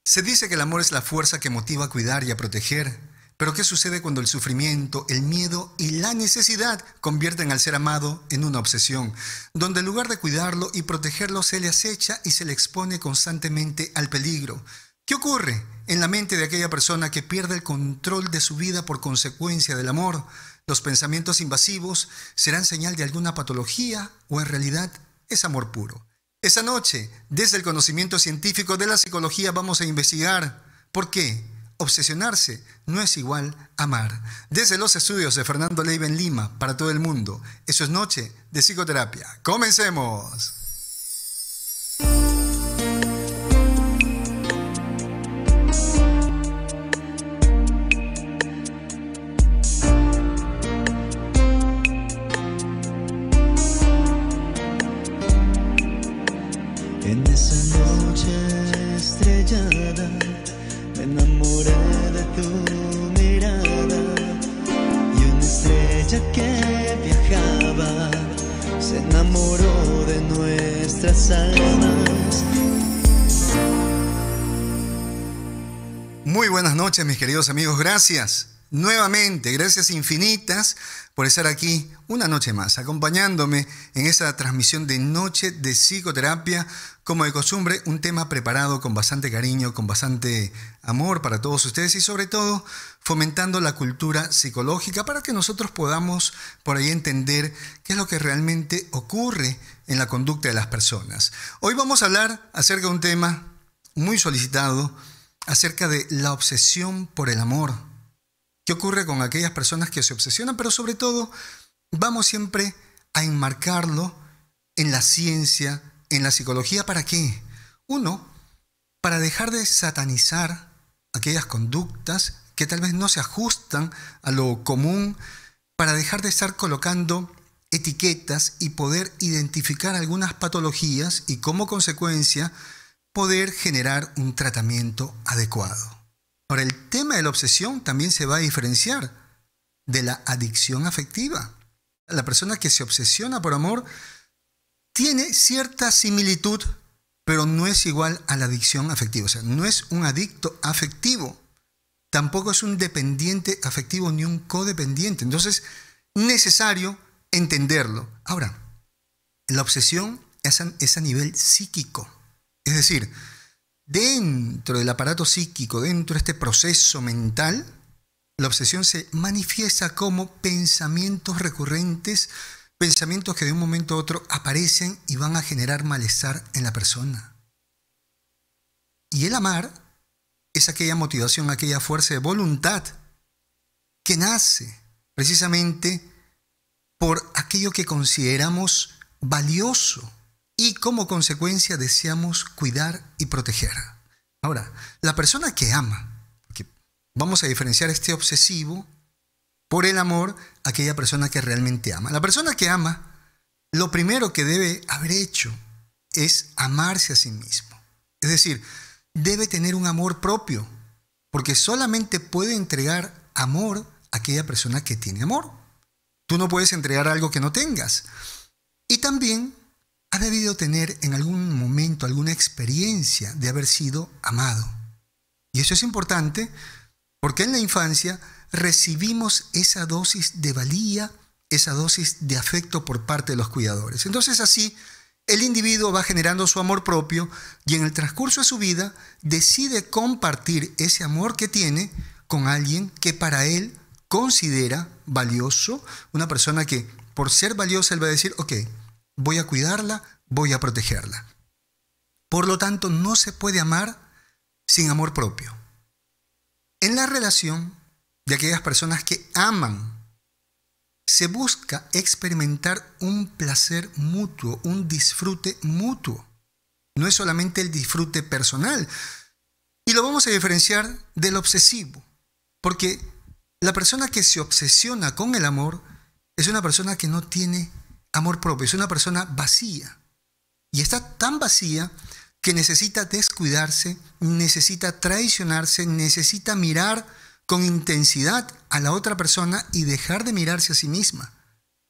Se dice que el amor es la fuerza que motiva a cuidar y a proteger. Pero ¿qué sucede cuando el sufrimiento, el miedo y la necesidad convierten al ser amado en una obsesión, donde en lugar de cuidarlo y protegerlo se le acecha y se le expone constantemente al peligro? ¿Qué ocurre en la mente de aquella persona que pierde el control de su vida por consecuencia del amor? ¿Los pensamientos invasivos serán señal de alguna patología o en realidad es amor puro? Esa noche, desde el conocimiento científico de la psicología, vamos a investigar por qué obsesionarse no es igual a amar. Desde los estudios de Fernando Leiva en Lima, para todo el mundo, eso es Noche de Psicoterapia. ¡Comencemos! En esa noche estrellada me enamoré de tu mirada y una estrella que viajaba se enamoró de nuestras almas. Muy buenas noches, mis queridos amigos. Gracias nuevamente, gracias infinitas por estar aquí una noche más, acompañándome en esta transmisión de Noche de Psicoterapia. Como de costumbre, un tema preparado con bastante cariño, con bastante amor para todos ustedes y sobre todo fomentando la cultura psicológica para que nosotros podamos por ahí entender qué es lo que realmente ocurre en la conducta de las personas. Hoy vamos a hablar acerca de un tema muy solicitado, acerca de la obsesión por el amor. ¿Qué ocurre con aquellas personas que se obsesionan? Pero sobre todo, vamos siempre a enmarcarlo en la ciencia, en la psicología. ¿Para qué? Uno, para dejar de satanizar aquellas conductas que tal vez no se ajustan a lo común, para dejar de estar colocando etiquetas y poder identificar algunas patologías y como consecuencia poder generar un tratamiento adecuado. Ahora, el tema de la obsesión también se va a diferenciar de la adicción afectiva. La persona que se obsesiona por amor tiene cierta similitud, pero no es igual a la adicción afectiva. O sea, no es un adicto afectivo, tampoco es un dependiente afectivo ni un codependiente. Entonces, necesario entenderlo. Ahora, la obsesión es a nivel psíquico. Es decir, dentro del aparato psíquico, dentro de este proceso mental, la obsesión se manifiesta como pensamientos recurrentes, pensamientos que de un momento a otro aparecen y van a generar malestar en la persona. Y el amar es aquella motivación, aquella fuerza de voluntad que nace precisamente por aquello que consideramos valioso y como consecuencia deseamos cuidar y proteger. Ahora, la persona que ama, porque vamos a diferenciar este obsesivo por el amor, aquella persona que realmente ama. La persona que ama, lo primero que debe haber hecho es amarse a sí mismo. Es decir, debe tener un amor propio, porque solamente puede entregar amor a aquella persona que tiene amor. Tú no puedes entregar algo que no tengas. Y también ha debido tener en algún momento alguna experiencia de haber sido amado. Y eso es importante porque en la infancia recibimos esa dosis de valía, esa dosis de afecto por parte de los cuidadores. Entonces así el individuo va generando su amor propio y en el transcurso de su vida decide compartir ese amor que tiene con alguien que para él considera valioso, una persona que por ser valiosa él va a decir, ok, voy a cuidarla, voy a protegerla. Por lo tanto, no se puede amar sin amor propio. En la relación de aquellas personas que aman, se busca experimentar un placer mutuo, un disfrute mutuo. No es solamente el disfrute personal. Y lo vamos a diferenciar del obsesivo, porque la persona que se obsesiona con el amor es una persona que no tiene amor propio, es una persona vacía. Y está tan vacía que necesita descuidarse, necesita traicionarse, necesita mirar con intensidad a la otra persona y dejar de mirarse a sí misma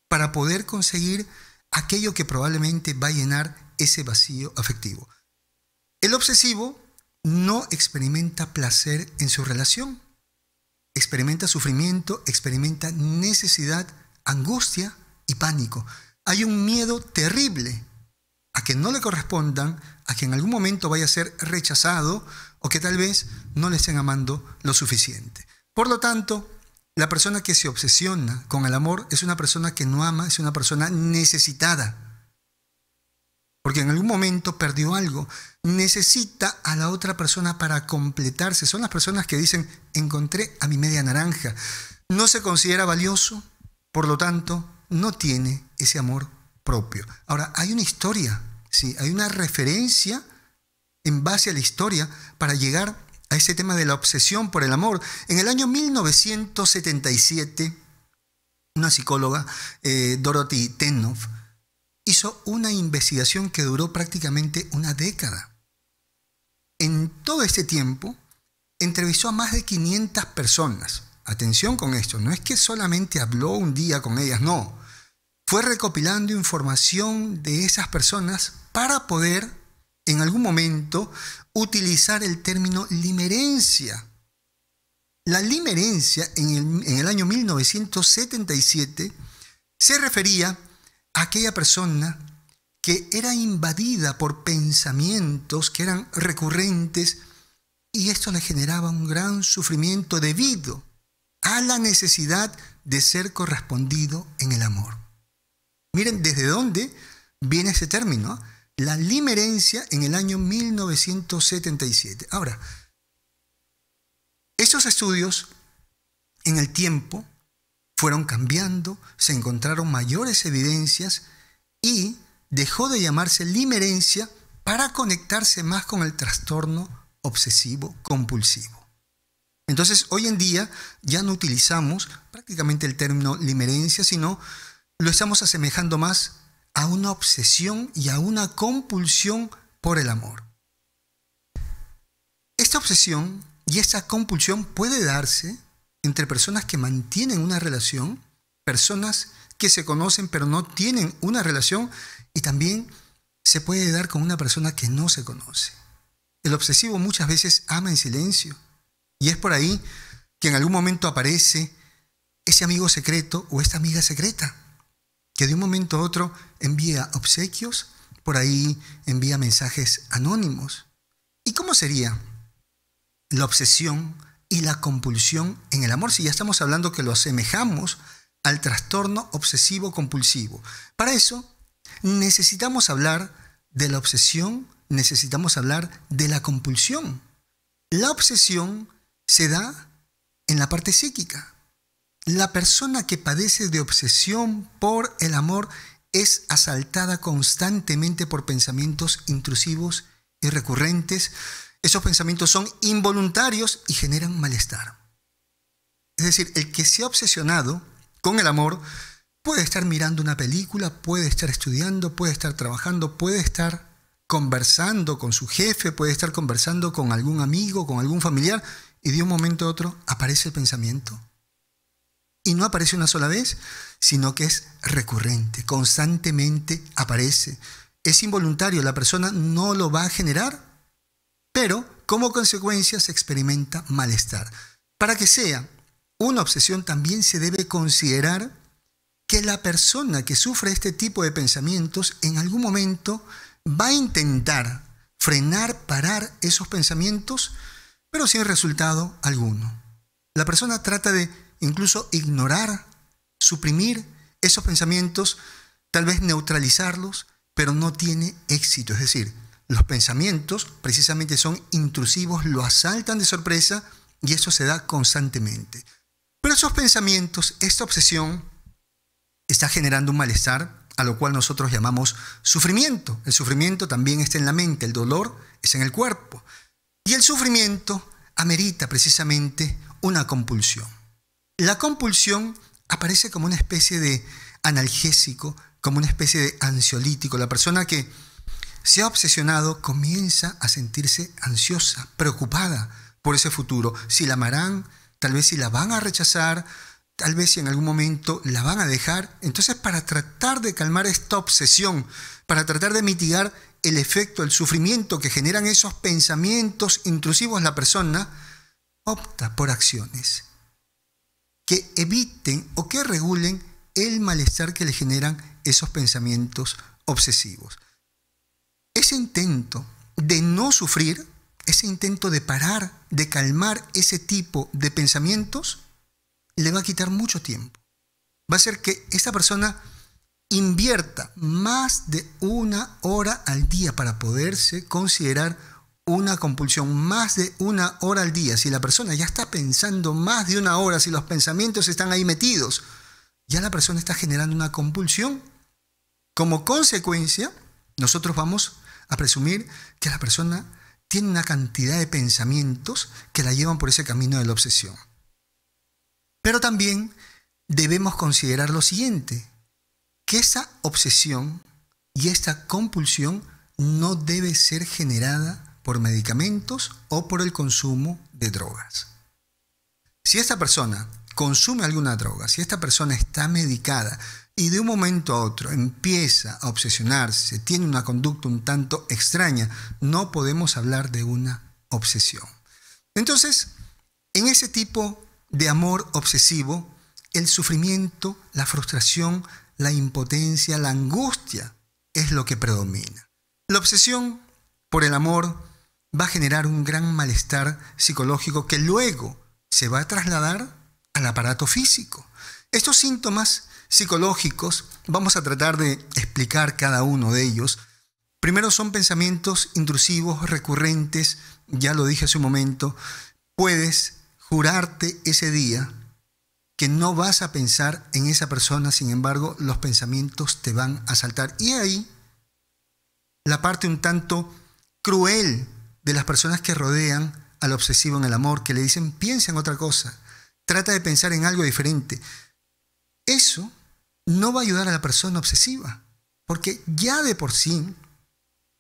para poder conseguir aquello que probablemente va a llenar ese vacío afectivo. El obsesivo no experimenta placer en su relación. Experimenta sufrimiento, experimenta necesidad, angustia y pánico. Hay un miedo terrible a que no le correspondan, a que en algún momento vaya a ser rechazado o que tal vez no le estén amando lo suficiente. Por lo tanto, la persona que se obsesiona con el amor es una persona que no ama, es una persona necesitada. Porque en algún momento perdió algo, necesita a la otra persona para completarse. Son las personas que dicen, encontré a mi media naranja. No se considera valioso, por lo tanto, no tiene ese amor propio. Ahora, hay una historia, ¿sí? Hay una referencia en base a la historia para llegar a ese tema de la obsesión por el amor. En el año 1977, una psicóloga, Dorothy Tennov, hizo una investigación que duró prácticamente una década. En todo este tiempo, entrevistó a más de 500 personas. Atención con esto, no es que solamente habló un día con ellas, no. Fue recopilando información de esas personas para poder, en algún momento, utilizar el término limerencia. La limerencia en el año 1977 se refería a aquella persona que era invadida por pensamientos que eran recurrentes y esto le generaba un gran sufrimiento debido a la necesidad de ser correspondido en el amor. Miren desde dónde viene ese término, la limerencia en el año 1977. Ahora, estos estudios en el tiempo fueron cambiando, se encontraron mayores evidencias y dejó de llamarse limerencia para conectarse más con el trastorno obsesivo compulsivo. Entonces, hoy en día ya no utilizamos prácticamente el término limerencia, sino lo estamos asemejando más a una obsesión y a una compulsión por el amor. Esta obsesión y esta compulsión puede darse entre personas que mantienen una relación, personas que se conocen pero no tienen una relación, y también se puede dar con una persona que no se conoce. El obsesivo muchas veces ama en silencio, y es por ahí que en algún momento aparece ese amigo secreto o esta amiga secreta, que de un momento a otro envía obsequios, por ahí envía mensajes anónimos. ¿Y cómo sería la obsesión y la compulsión en el amor si ya estamos hablando que lo asemejamos al trastorno obsesivo compulsivo? Para eso necesitamos hablar de la obsesión, necesitamos hablar de la compulsión. La obsesión se da en la parte psíquica. La persona que padece de obsesión por el amor es asaltada constantemente por pensamientos intrusivos y recurrentes. Esos pensamientos son involuntarios y generan malestar. Es decir, el que se ha obsesionado con el amor puede estar mirando una película, puede estar estudiando, puede estar trabajando, puede estar conversando con su jefe, puede estar conversando con algún amigo, con algún familiar, y de un momento a otro aparece el pensamiento. Y no aparece una sola vez, sino que es recurrente, constantemente aparece. Es involuntario, la persona no lo va a generar, pero como consecuencia se experimenta malestar. Para que sea una obsesión, también se debe considerar que la persona que sufre este tipo de pensamientos en algún momento va a intentar frenar, parar esos pensamientos, pero sin resultado alguno. La persona trata de incluso ignorar, suprimir esos pensamientos, tal vez neutralizarlos, pero no tiene éxito. Es decir, los pensamientos precisamente son intrusivos, lo asaltan de sorpresa y eso se da constantemente. Pero esos pensamientos, esta obsesión, está generando un malestar, a lo cual nosotros llamamos sufrimiento. El sufrimiento también está en la mente, el dolor es en el cuerpo. Y el sufrimiento amerita precisamente una compulsión. La compulsión aparece como una especie de analgésico, como una especie de ansiolítico. La persona que se ha obsesionado comienza a sentirse ansiosa, preocupada por ese futuro. Si la amarán, tal vez si la van a rechazar, tal vez si en algún momento la van a dejar. Entonces, para tratar de calmar esta obsesión, para tratar de mitigar el efecto, el sufrimiento que generan esos pensamientos intrusivos, la persona opta por acciones que eviten o que regulen el malestar que le generan esos pensamientos obsesivos. Ese intento de no sufrir, ese intento de parar, de calmar ese tipo de pensamientos, le va a quitar mucho tiempo. Va a hacer que esta persona invierta más de 1 hora al día para poderse considerar una compulsión, más de 1 hora al día. Si la persona ya está pensando más de 1 hora, si los pensamientos están ahí metidos, ya la persona está generando una compulsión. Como consecuencia, nosotros vamos a presumir que la persona tiene una cantidad de pensamientos que la llevan por ese camino de la obsesión. Pero también debemos considerar lo siguiente, que esa obsesión y esta compulsión no debe ser generada por medicamentos o por el consumo de drogas. Si esta persona consume alguna droga, si esta persona está medicada y de un momento a otro empieza a obsesionarse, tiene una conducta un tanto extraña, no podemos hablar de una obsesión. Entonces, en ese tipo de amor obsesivo, el sufrimiento, la frustración, la impotencia, la angustia es lo que predomina. La obsesión por el amor va a generar un gran malestar psicológico que luego se va a trasladar al aparato físico. Estos síntomas psicológicos vamos a tratar de explicar cada uno de ellos. Primero son pensamientos intrusivos, recurrentes, ya lo dije hace un momento. Puedes jurarte ese día que no vas a pensar en esa persona, sin embargo, los pensamientos te van a asaltar. Y ahí la parte un tanto cruel de las personas que rodean al obsesivo en el amor, que le dicen, piensa en otra cosa, trata de pensar en algo diferente. Eso no va a ayudar a la persona obsesiva, porque ya de por sí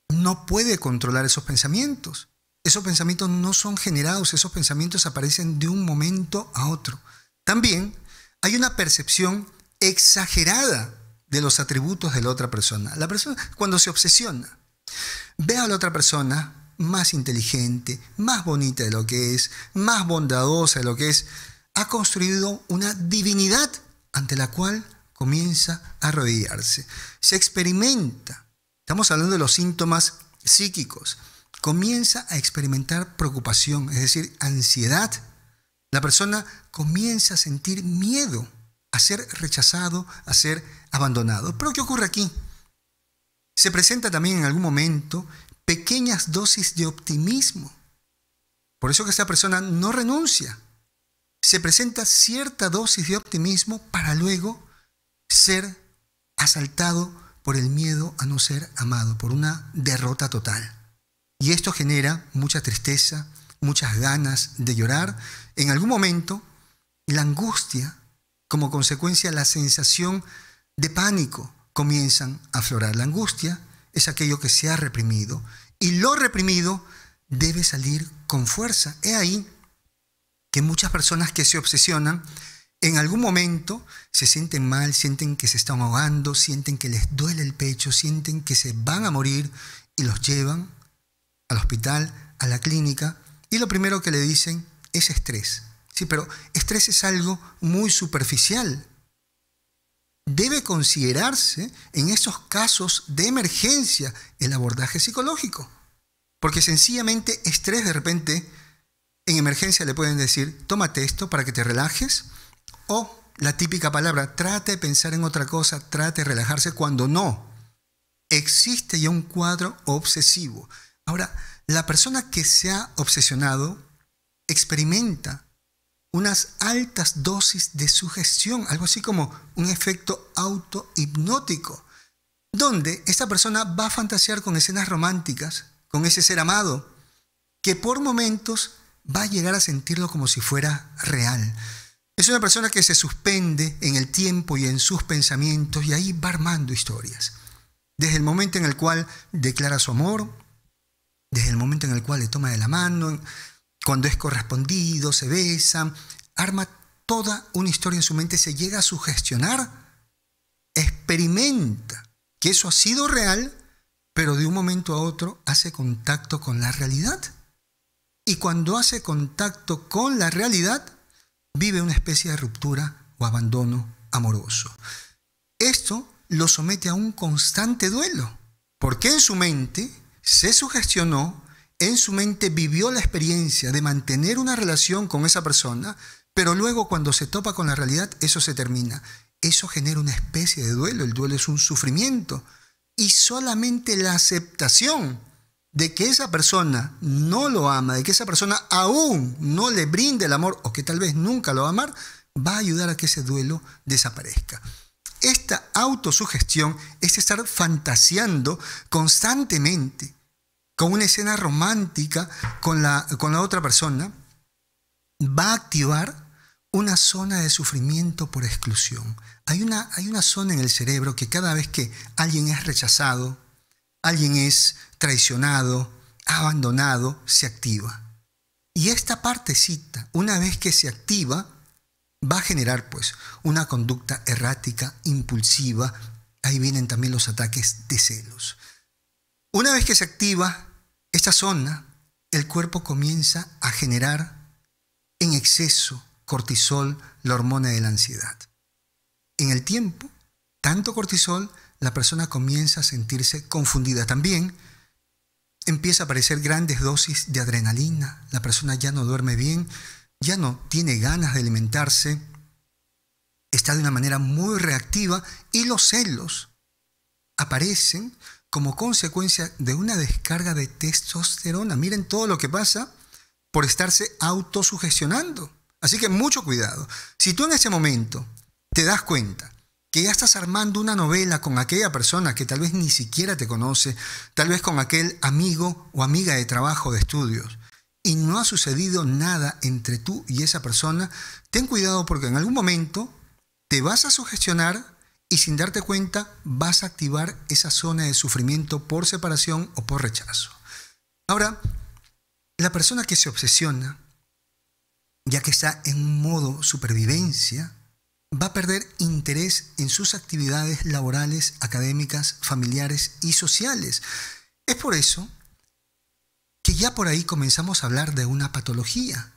no puede controlar esos pensamientos. Esos pensamientos no son generados, esos pensamientos aparecen de un momento a otro. También hay una percepción exagerada de los atributos de la otra persona. La persona, cuando se obsesiona, ve a la otra persona más inteligente, más bonita de lo que es, más bondadosa de lo que es. Ha construido una divinidad ante la cual comienza a arrodillarse. Se experimenta, estamos hablando de los síntomas psíquicos, comienza a experimentar preocupación, es decir, ansiedad. La persona comienza a sentir miedo a ser rechazado, a ser abandonado. Pero ¿qué ocurre aquí? Se presenta también en algún momento pequeñas dosis de optimismo. Por eso que esta persona no renuncia. Se presenta cierta dosis de optimismo para luego ser asaltado por el miedo a no ser amado, por una derrota total. Y esto genera mucha tristeza, muchas ganas de llorar. En algún momento, la angustia, como consecuencia, la sensación de pánico comienzan a aflorar. La angustia es aquello que se ha reprimido y lo reprimido debe salir con fuerza. He ahí que muchas personas que se obsesionan en algún momento se sienten mal, sienten que se están ahogando, sienten que les duele el pecho, sienten que se van a morir y los llevan al hospital, a la clínica, y lo primero que le dicen es estrés. Sí, pero estrés es algo muy superficial. Debe considerarse en esos casos de emergencia el abordaje psicológico, porque sencillamente estrés, de repente en emergencia le pueden decir, tómate esto para que te relajes, o la típica palabra, trate de pensar en otra cosa, trate de relajarse, cuando no. Existe ya un cuadro obsesivo. Ahora, la persona que se ha obsesionado experimenta unas altas dosis de sugestión, algo así como un efecto autohipnótico, donde esta persona va a fantasear con escenas románticas, con ese ser amado, que por momentos va a llegar a sentirlo como si fuera real. Es una persona que se suspende en el tiempo y en sus pensamientos y ahí va armando historias. Desde el momento en el cual declara su amor, desde el momento en el cual le toma de la mano, cuando es correspondido, se besan, arma toda una historia en su mente, se llega a sugestionar, experimenta que eso ha sido real, pero de un momento a otro hace contacto con la realidad. Y cuando hace contacto con la realidad, vive una especie de ruptura o abandono amoroso. Esto lo somete a un constante duelo, porque en su mente se sugestionó, en su mente vivió la experiencia de mantener una relación con esa persona, pero luego cuando se topa con la realidad, eso se termina. Eso genera una especie de duelo. El duelo es un sufrimiento. Y solamente la aceptación de que esa persona no lo ama, de que esa persona aún no le brinde el amor, o que tal vez nunca lo va a amar, va a ayudar a que ese duelo desaparezca. Esta autosugestión es estar fantaseando constantemente con una escena romántica con la otra persona, va a activar una zona de sufrimiento por exclusión. Hay una zona en el cerebro que cada vez que alguien es rechazado, alguien es traicionado, abandonado, se activa. Y esta partecita, una vez que se activa, va a generar pues una conducta errática, impulsiva. Ahí vienen también los ataques de celos. Una vez que se activa esta zona, el cuerpo comienza a generar en exceso cortisol, la hormona de la ansiedad. En el tiempo, tanto cortisol, la persona comienza a sentirse confundida. También empieza a aparecer grandes dosis de adrenalina. La persona ya no duerme bien, ya no tiene ganas de alimentarse, está de una manera muy reactiva y los celos aparecen como consecuencia de una descarga de testosterona. Miren todo lo que pasa por estarse autosugestionando. Así que mucho cuidado. Si tú en ese momento te das cuenta que ya estás armando una novela con aquella persona que tal vez ni siquiera te conoce, tal vez con aquel amigo o amiga de trabajo, de estudios, y no ha sucedido nada entre tú y esa persona, ten cuidado porque en algún momento te vas a sugestionar y sin darte cuenta vas a activar esa zona de sufrimiento por separación o por rechazo. Ahora, la persona que se obsesiona, ya que está en modo supervivencia, va a perder interés en sus actividades laborales, académicas, familiares y sociales. Es por eso que ya por ahí comenzamos a hablar de una patología.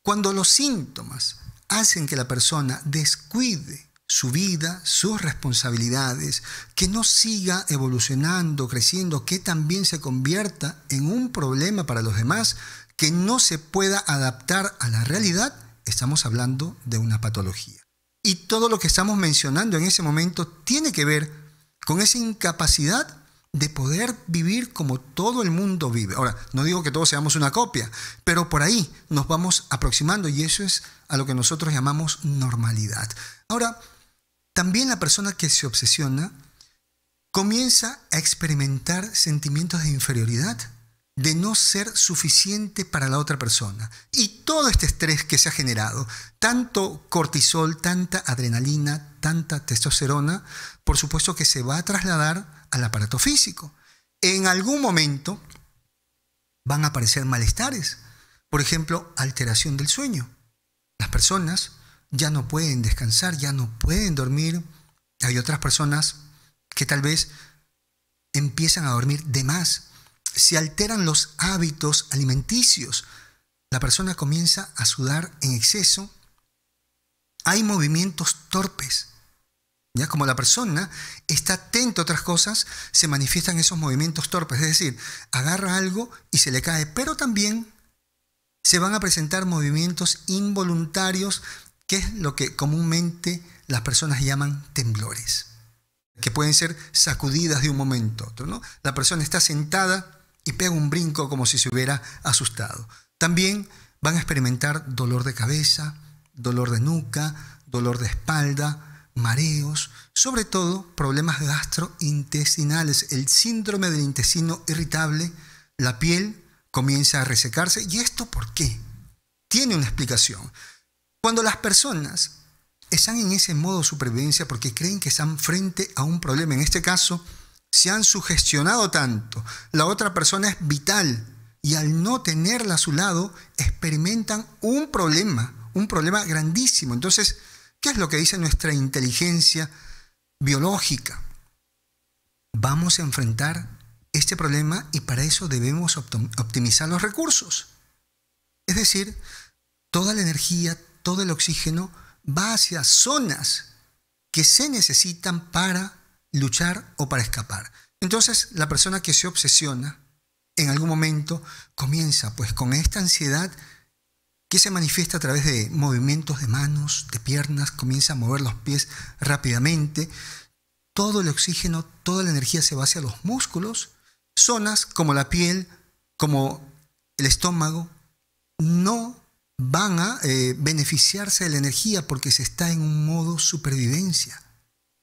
Cuando los síntomas hacen que la persona descuide su vida, sus responsabilidades, que no siga evolucionando, creciendo, que también se convierta en un problema para los demás, que no se pueda adaptar a la realidad, estamos hablando de una patología. Y todo lo que estamos mencionando en ese momento tiene que ver con esa incapacidad de poder vivir como todo el mundo vive. Ahora, no digo que todos seamos una copia, pero por ahí nos vamos aproximando y eso es a lo que nosotros llamamos normalidad. Ahora, también la persona que se obsesiona comienza a experimentar sentimientos de inferioridad, de no ser suficiente para la otra persona. Y todo este estrés que se ha generado, tanto cortisol, tanta adrenalina, tanta testosterona, por supuesto que se va a trasladar al aparato físico. En algún momento van a aparecer malestares, por ejemplo, alteración del sueño. Las personas ya no pueden descansar, ya no pueden dormir. Hay otras personas que tal vez empiezan a dormir de más. Se alteran los hábitos alimenticios. La persona comienza a sudar en exceso. Hay movimientos torpes. ¿Ya? Como la persona está atenta a otras cosas, se manifiestan esos movimientos torpes. Es decir, agarra algo y se le cae. Pero también se van a presentar movimientos involuntarios, que es lo que comúnmente las personas llaman temblores, que pueden ser sacudidas de un momento a otro, ¿no? La persona está sentada y pega un brinco como si se hubiera asustado. También van a experimentar dolor de cabeza, dolor de nuca, dolor de espalda, mareos, sobre todo problemas gastrointestinales, el síndrome del intestino irritable, la piel comienza a resecarse. ¿Y esto por qué? Tiene una explicación. Cuando las personas están en ese modo de supervivencia porque creen que están frente a un problema, en este caso, se han sugestionado tanto, la otra persona es vital y al no tenerla a su lado experimentan un problema grandísimo. Entonces, ¿qué es lo que dice nuestra inteligencia biológica? Vamos a enfrentar este problema y para eso debemos optimizar los recursos. Es decir, toda la energía, todo el oxígeno va hacia zonas que se necesitan para luchar o para escapar. Entonces, la persona que se obsesiona en algún momento comienza pues con esta ansiedad que se manifiesta a través de movimientos de manos, de piernas, comienza a mover los pies rápidamente. Todo el oxígeno, toda la energía se va hacia los músculos. Zonas como la piel, como el estómago, no van a beneficiarse de la energía porque se está en un modo supervivencia.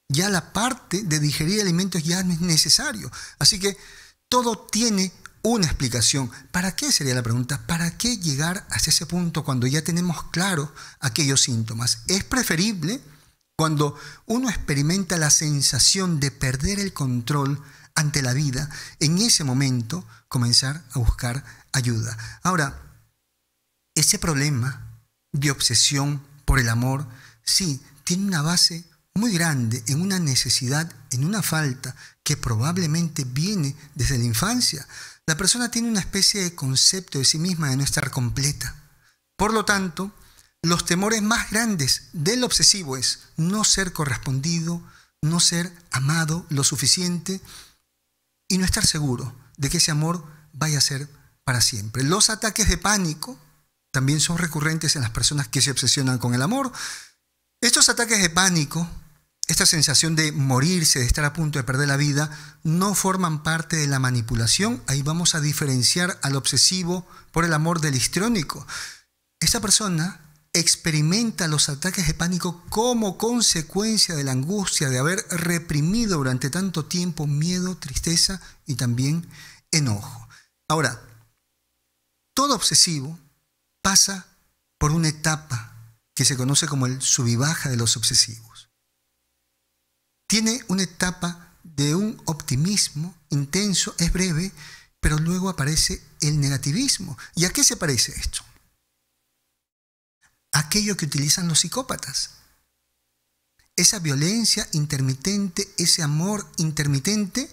Ya la parte de digerir alimentos ya no es necesario. Así que todo tiene una explicación. ¿Para qué sería la pregunta? ¿Para qué llegar hasta ese punto cuando ya tenemos claro aquellos síntomas? Es preferible cuando uno experimenta la sensación de perder el control ante la vida, en ese momento comenzar a buscar ayuda. Ahora, ese problema de obsesión por el amor, sí, tiene una base muy grande en una necesidad, en una falta que probablemente viene desde la infancia. La persona tiene una especie de concepto de sí misma de no estar completa. Por lo tanto, los temores más grandes del obsesivo es no ser correspondido, no ser amado lo suficiente y no estar seguro de que ese amor vaya a ser para siempre. Los ataques de pánico también son recurrentes en las personas que se obsesionan con el amor. Estos ataques de pánico, esta sensación de morirse, de estar a punto de perder la vida, no forman parte de la manipulación. Ahí vamos a diferenciar al obsesivo por el amor del histriónico. Esta persona experimenta los ataques de pánico como consecuencia de la angustia de haber reprimido durante tanto tiempo miedo, tristeza y también enojo. Ahora, todo obsesivo pasa por una etapa que se conoce como el sub y baja de los obsesivos. Tiene una etapa de un optimismo intenso, es breve, pero luego aparece el negativismo. ¿Y a qué se parece esto? Aquello que utilizan los psicópatas. Esa violencia intermitente, ese amor intermitente,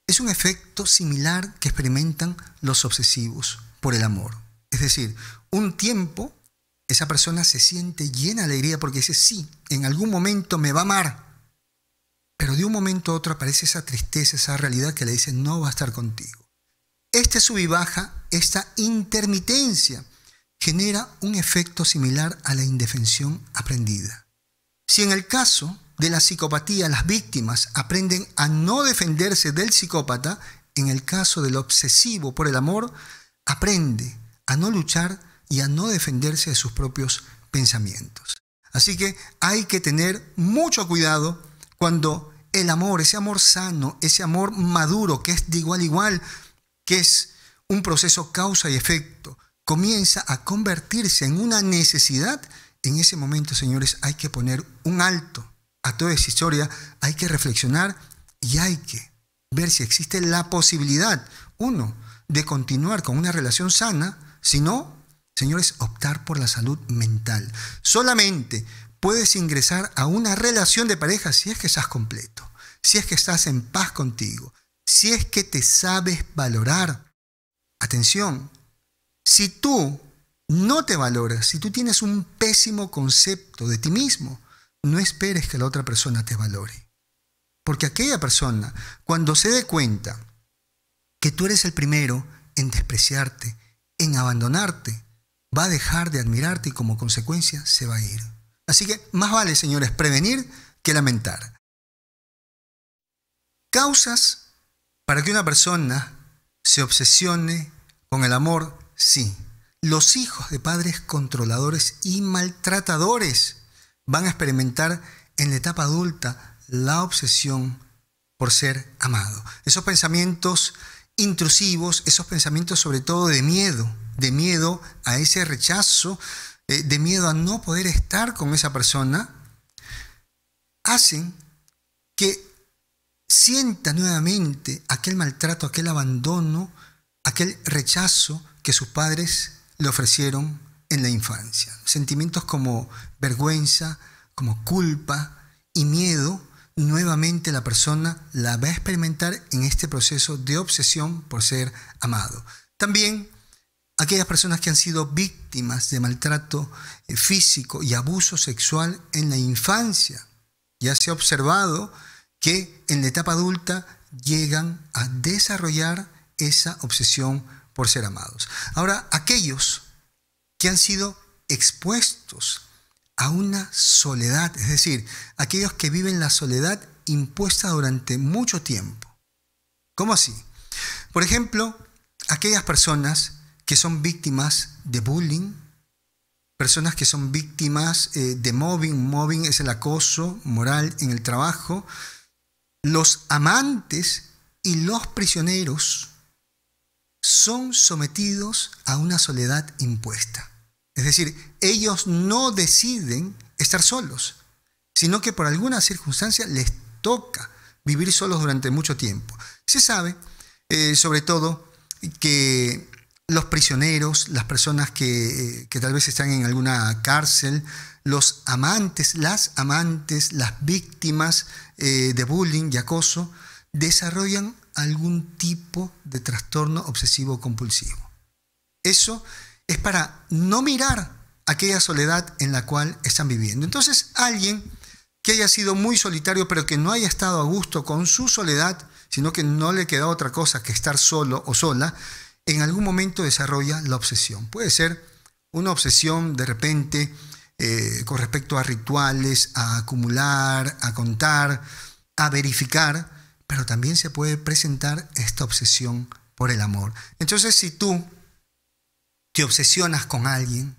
es un efecto similar que experimentan los obsesivos por el amor. Es decir, un tiempo esa persona se siente llena de alegría porque dice, sí, en algún momento me va a amar. Pero de un momento a otro aparece esa tristeza, esa realidad que le dice, no va a estar contigo. Este sub y baja, esta intermitencia, genera un efecto similar a la indefensión aprendida. Si en el caso de la psicopatía las víctimas aprenden a no defenderse del psicópata, en el caso del obsesivo por el amor, aprende a no luchar y a no defenderse de sus propios pensamientos. Así que hay que tener mucho cuidado cuando el amor, ese amor sano, ese amor maduro, que es de igual a igual, que es un proceso causa y efecto, comienza a convertirse en una necesidad. En ese momento, señores, hay que poner un alto a toda esa historia, hay que reflexionar y hay que ver si existe la posibilidad, uno, de continuar con una relación sana, si no, señores, optar por la salud mental. Solamente puedes ingresar a una relación de pareja si es que estás completo, si es que estás en paz contigo, si es que te sabes valorar. Atención, si tú no te valoras, si tú tienes un pésimo concepto de ti mismo, no esperes que la otra persona te valore. Porque aquella persona, cuando se dé cuenta que tú eres el primero en despreciarte, en abandonarte, va a dejar de admirarte y como consecuencia se va a ir. Así que más vale, señores, prevenir que lamentar. Causas para que una persona se obsesione con el amor, sí. Los hijos de padres controladores y maltratadores van a experimentar en la etapa adulta la obsesión por ser amado. Esos pensamientos intrusivos, esos pensamientos sobre todo de miedo a ese rechazo, de miedo a no poder estar con esa persona, hacen que sienta nuevamente aquel maltrato, aquel abandono, aquel rechazo que sus padres le ofrecieron en la infancia. Sentimientos como vergüenza, como culpa y miedo nuevamente la persona la va a experimentar en este proceso de obsesión por ser amado. También aquellas personas que han sido víctimas de maltrato físico y abuso sexual en la infancia. Ya se ha observado que en la etapa adulta llegan a desarrollar esa obsesión por ser amados. Ahora, aquellos que han sido expuestos a una soledad, es decir, aquellos que viven la soledad impuesta durante mucho tiempo. ¿Cómo así? Por ejemplo, aquellas personas que son víctimas de bullying, personas que son víctimas de mobbing. Mobbing es el acoso moral en el trabajo. Los amantes y los prisioneros son sometidos a una soledad impuesta. Es decir, ellos no deciden estar solos, sino que por alguna circunstancia les toca vivir solos durante mucho tiempo. Se sabe, sobre todo, que los prisioneros, las personas que tal vez están en alguna cárcel, los amantes, las víctimas de bullying y acoso, desarrollan algún tipo de trastorno obsesivo compulsivo. Eso es para no mirar aquella soledad en la cual están viviendo. Entonces, alguien que haya sido muy solitario, pero que no haya estado a gusto con su soledad, sino que no le queda otra cosa que estar solo o sola, en algún momento desarrolla la obsesión. Puede ser una obsesión de repente con respecto a rituales, a acumular, a contar, a verificar, pero también se puede presentar esta obsesión por el amor. Entonces, si tú te obsesionas con alguien,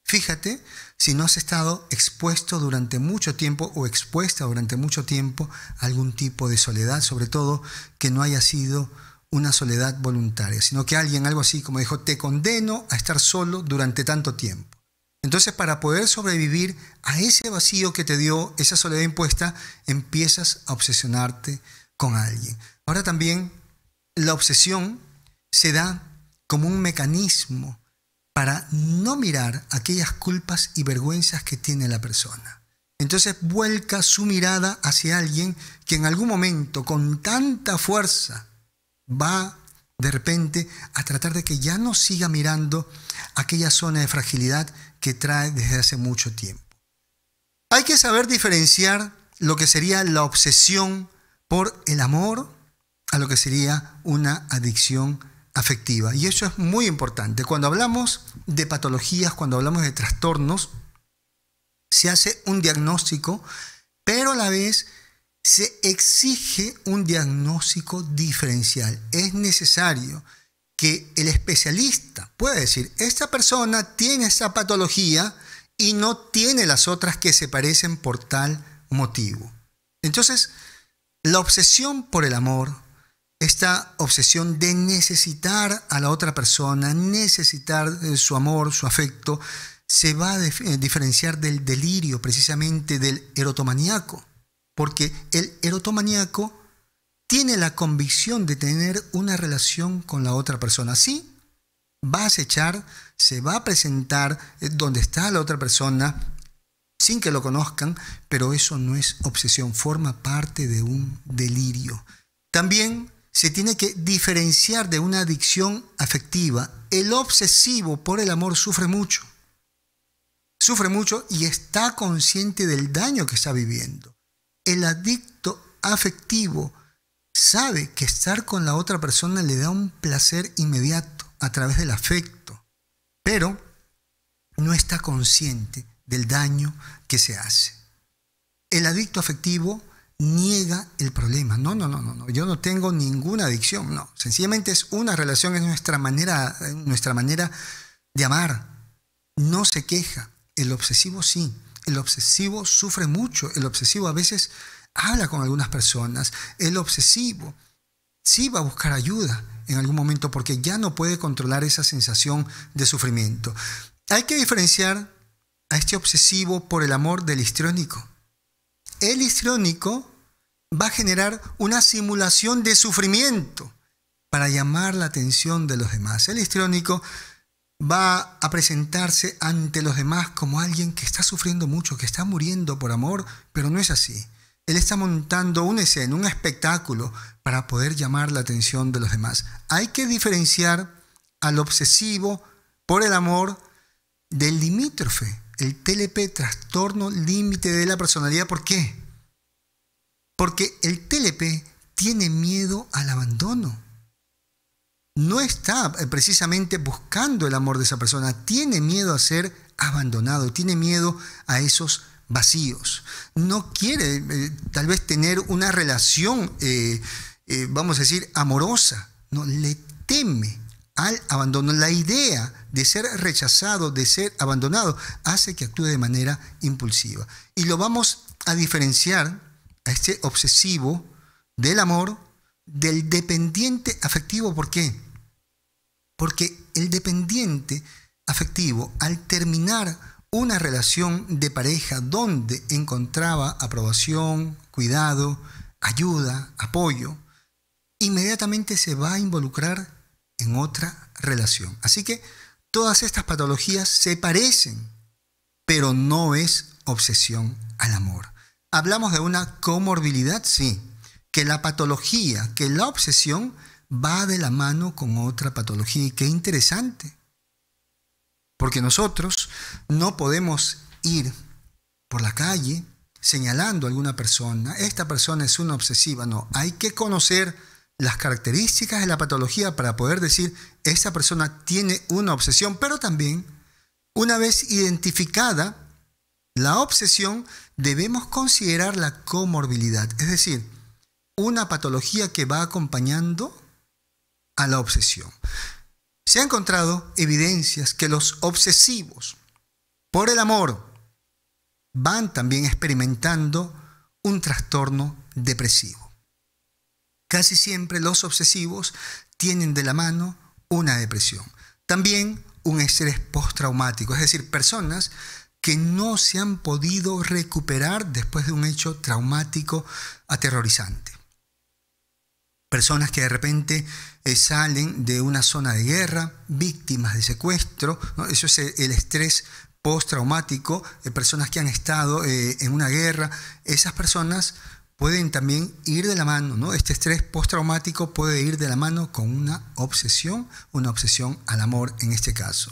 fíjate si no has estado expuesto durante mucho tiempo o expuesta durante mucho tiempo a algún tipo de soledad, sobre todo que no haya sido una soledad voluntaria, sino que alguien, algo así como dijo, te condeno a estar solo durante tanto tiempo. Entonces, para poder sobrevivir a ese vacío que te dio esa soledad impuesta, empiezas a obsesionarte con alguien. Ahora también la obsesión se da como un mecanismo para no mirar aquellas culpas y vergüenzas que tiene la persona. Entonces vuelca su mirada hacia alguien que en algún momento con tanta fuerza va de repente a tratar de que ya no siga mirando aquella zona de fragilidad que trae desde hace mucho tiempo. Hay que saber diferenciar lo que sería la obsesión por el amor a lo que sería una adicción afectiva. Y eso es muy importante. Cuando hablamos de patologías, cuando hablamos de trastornos, se hace un diagnóstico, pero a la vez se exige un diagnóstico diferencial. Es necesario que el especialista pueda decir, esta persona tiene esa patología y no tiene las otras que se parecen por tal motivo. Entonces, la obsesión por el amor, esta obsesión de necesitar a la otra persona, necesitar su amor, su afecto, se va a diferenciar del delirio, precisamente del erotomaníaco, porque el erotomaníaco tiene la convicción de tener una relación con la otra persona. Sí, va a acechar, se va a presentar donde está la otra persona sin que lo conozcan, pero eso no es obsesión, forma parte de un delirio. También se tiene que diferenciar de una adicción afectiva. El obsesivo por el amor sufre mucho y está consciente del daño que está viviendo. El adicto afectivo sabe que estar con la otra persona le da un placer inmediato a través del afecto, pero no está consciente del daño que se hace. El adicto afectivo niega el problema. No, yo no tengo ninguna adicción. No, sencillamente es una relación, es nuestra manera de amar. No se queja. El obsesivo sí. El obsesivo sufre mucho. El obsesivo a veces habla con algunas personas. El obsesivo sí va a buscar ayuda en algún momento porque ya no puede controlar esa sensación de sufrimiento. Hay que diferenciar a este obsesivo por el amor del histriónico. El histriónico va a generar una simulación de sufrimiento para llamar la atención de los demás. El histriónico va a presentarse ante los demás como alguien que está sufriendo mucho, que está muriendo por amor, pero no es así. él está montando una escena, un espectáculo para poder llamar la atención de los demás. Hay que diferenciar al obsesivo por el amor del limítrofe, el TLP, trastorno límite de la personalidad. ¿Por qué? Porque el TLP tiene miedo al abandono. No está precisamente buscando el amor de esa persona, tiene miedo a ser abandonado, tiene miedo a esos vacíos. No quiere tal vez tener una relación, vamos a decir, amorosa. No, le teme al abandono. La idea de ser rechazado, de ser abandonado, hace que actúe de manera impulsiva. Y lo vamos a diferenciar a este obsesivo del amor del dependiente afectivo. ¿Por qué? Porque el dependiente afectivo, al terminar una relación de pareja donde encontraba aprobación, cuidado, ayuda, apoyo, inmediatamente se va a involucrar en otra relación. Así que todas estas patologías se parecen, pero no es obsesión al amor. Hablamos de una comorbilidad, sí, que la patología, que la obsesión va de la mano con otra patología. Y qué interesante, porque nosotros no podemos ir por la calle señalando a alguna persona, esta persona es una obsesiva. No, hay que conocer las características de la patología para poder decir, esta persona tiene una obsesión, pero también, una vez identificada la obsesión, debemos considerar la comorbilidad, es decir, una patología que va acompañando a la obsesión. Se ha encontrado evidencias que los obsesivos por el amor van también experimentando un trastorno depresivo. Casi siempre los obsesivos tienen de la mano una depresión. También un estrés postraumático, es decir, personas que no se han podido recuperar después de un hecho traumático aterrorizante. Personas que de repente salen de una zona de guerra, víctimas de secuestro, ¿no? Eso es el estrés postraumático. Personas que han estado en una guerra, esas personas pueden también ir de la mano, ¿no? Este estrés postraumático puede ir de la mano con una obsesión al amor en este caso.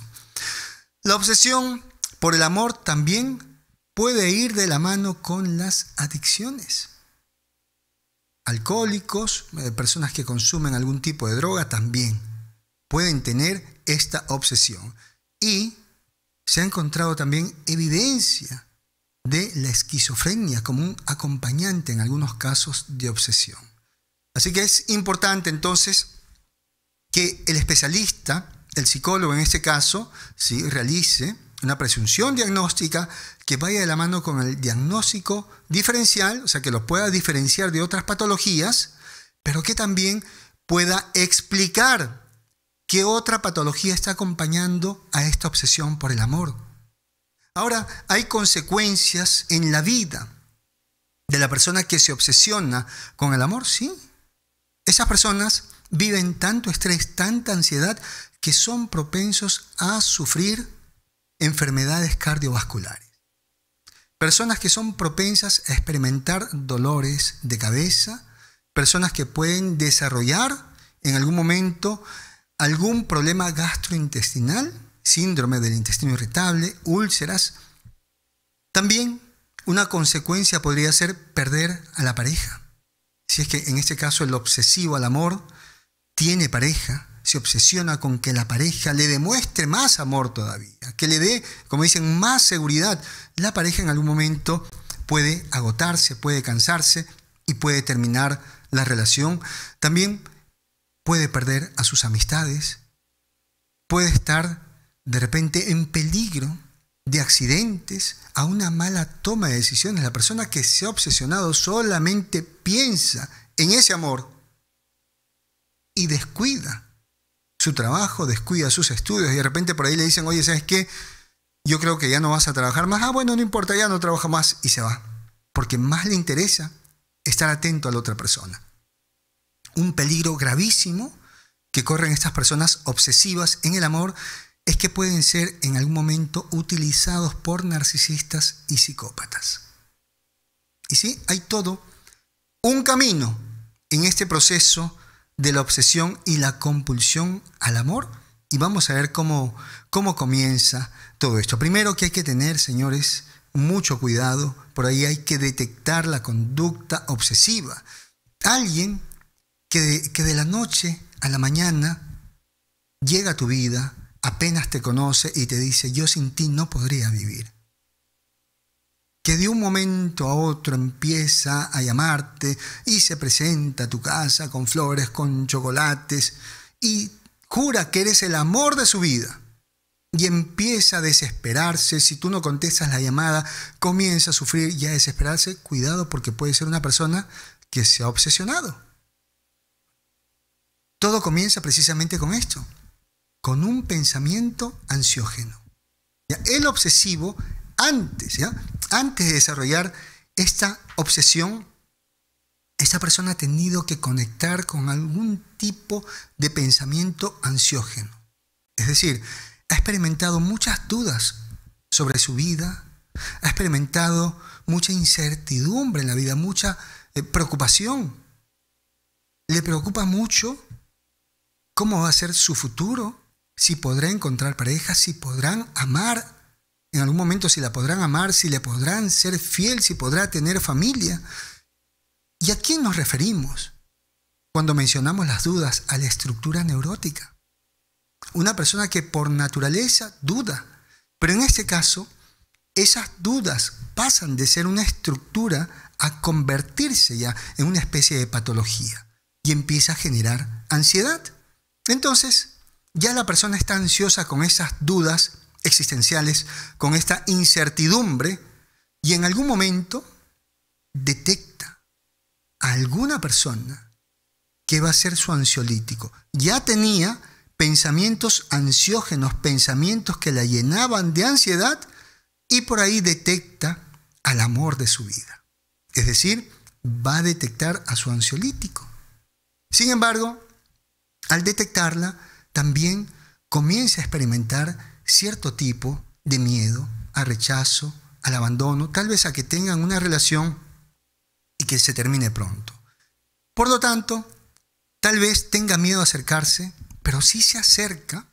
La obsesión por el amor también puede ir de la mano con las adicciones. Alcohólicos, personas que consumen algún tipo de droga también pueden tener esta obsesión. Y se ha encontrado también evidencia de la esquizofrenia como un acompañante en algunos casos de obsesión. Así que es importante entonces que el especialista, el psicólogo en este caso, sí, realice una presunción diagnóstica que vaya de la mano con el diagnóstico diferencial, o sea, que lo pueda diferenciar de otras patologías, pero que también pueda explicar qué otra patología está acompañando a esta obsesión por el amor. Ahora, hay consecuencias en la vida de la persona que se obsesiona con el amor, sí. Esas personas viven tanto estrés, tanta ansiedad, que son propensos a sufrir enfermedades cardiovasculares. Personas que son propensas a experimentar dolores de cabeza, personas que pueden desarrollar en algún momento algún problema gastrointestinal, síndrome del intestino irritable, úlceras. También una consecuencia podría ser perder a la pareja. Si es que en este caso el obsesivo al amor tiene pareja, se obsesiona con que la pareja le demuestre más amor todavía, que le dé, como dicen, más seguridad. La pareja en algún momento puede agotarse, puede cansarse y puede terminar la relación. También puede perder a sus amistades, puede estar de repente en peligro de accidentes, a una mala toma de decisiones. La persona que se ha obsesionado solamente piensa en ese amor y descuida su trabajo, descuida sus estudios, y de repente por ahí le dicen, oye, ¿sabes qué? Yo creo que ya no vas a trabajar más. Ah, bueno, no importa, ya no trabaja más, y se va. Porque más le interesa estar atento a la otra persona. Un peligro gravísimo que corren estas personas obsesivas en el amor es que pueden ser en algún momento utilizados por narcisistas y psicópatas. Y sí, hay todo un camino en este proceso de la obsesión y la compulsión al amor. Y vamos a ver cómo comienza todo esto. Primero que hay que tener, señores, mucho cuidado. Por ahí hay que detectar la conducta obsesiva. Alguien que de la noche a la mañana llega a tu vida, apenas te conoce y te dice: yo sin ti no podría vivir. Que de un momento a otro empieza a llamarte y se presenta a tu casa con flores, con chocolates y jura que eres el amor de su vida. Y empieza a desesperarse. Si tú no contestas la llamada, comienza a sufrir y a desesperarse. Cuidado, porque puede ser una persona que se ha obsesionado. Todo comienza precisamente con esto, con un pensamiento ansiógeno. ¿Ya? El obsesivo, antes de desarrollar esta obsesión, esta persona ha tenido que conectar con algún tipo de pensamiento ansiógeno. Es decir, ha experimentado muchas dudas sobre su vida, ha experimentado mucha incertidumbre en la vida, mucha preocupación. Le preocupa mucho cómo va a ser su futuro, si podrá encontrar pareja, si podrán amar en algún momento, si la podrán amar, si le podrán ser fiel, si podrá tener familia. ¿Y a quién nos referimos cuando mencionamos las dudas? A la estructura neurótica. Una persona que por naturaleza duda, pero en este caso, esas dudas pasan de ser una estructura a convertirse ya en una especie de patología y empieza a generar ansiedad. Entonces, ya la persona está ansiosa con esas dudas existenciales, con esta incertidumbre, y en algún momento detecta a alguna persona que va a ser su ansiolítico. Ya tenía pensamientos ansiógenos, pensamientos que la llenaban de ansiedad, y por ahí detecta al amor de su vida. Es decir, va a detectar a su ansiolítico. Sin embargo, al detectarla, también comienza a experimentar cierto tipo de miedo al rechazo, al abandono, tal vez a que tengan una relación y que se termine pronto. Por lo tanto, tal vez tenga miedo a acercarse, pero si se acerca,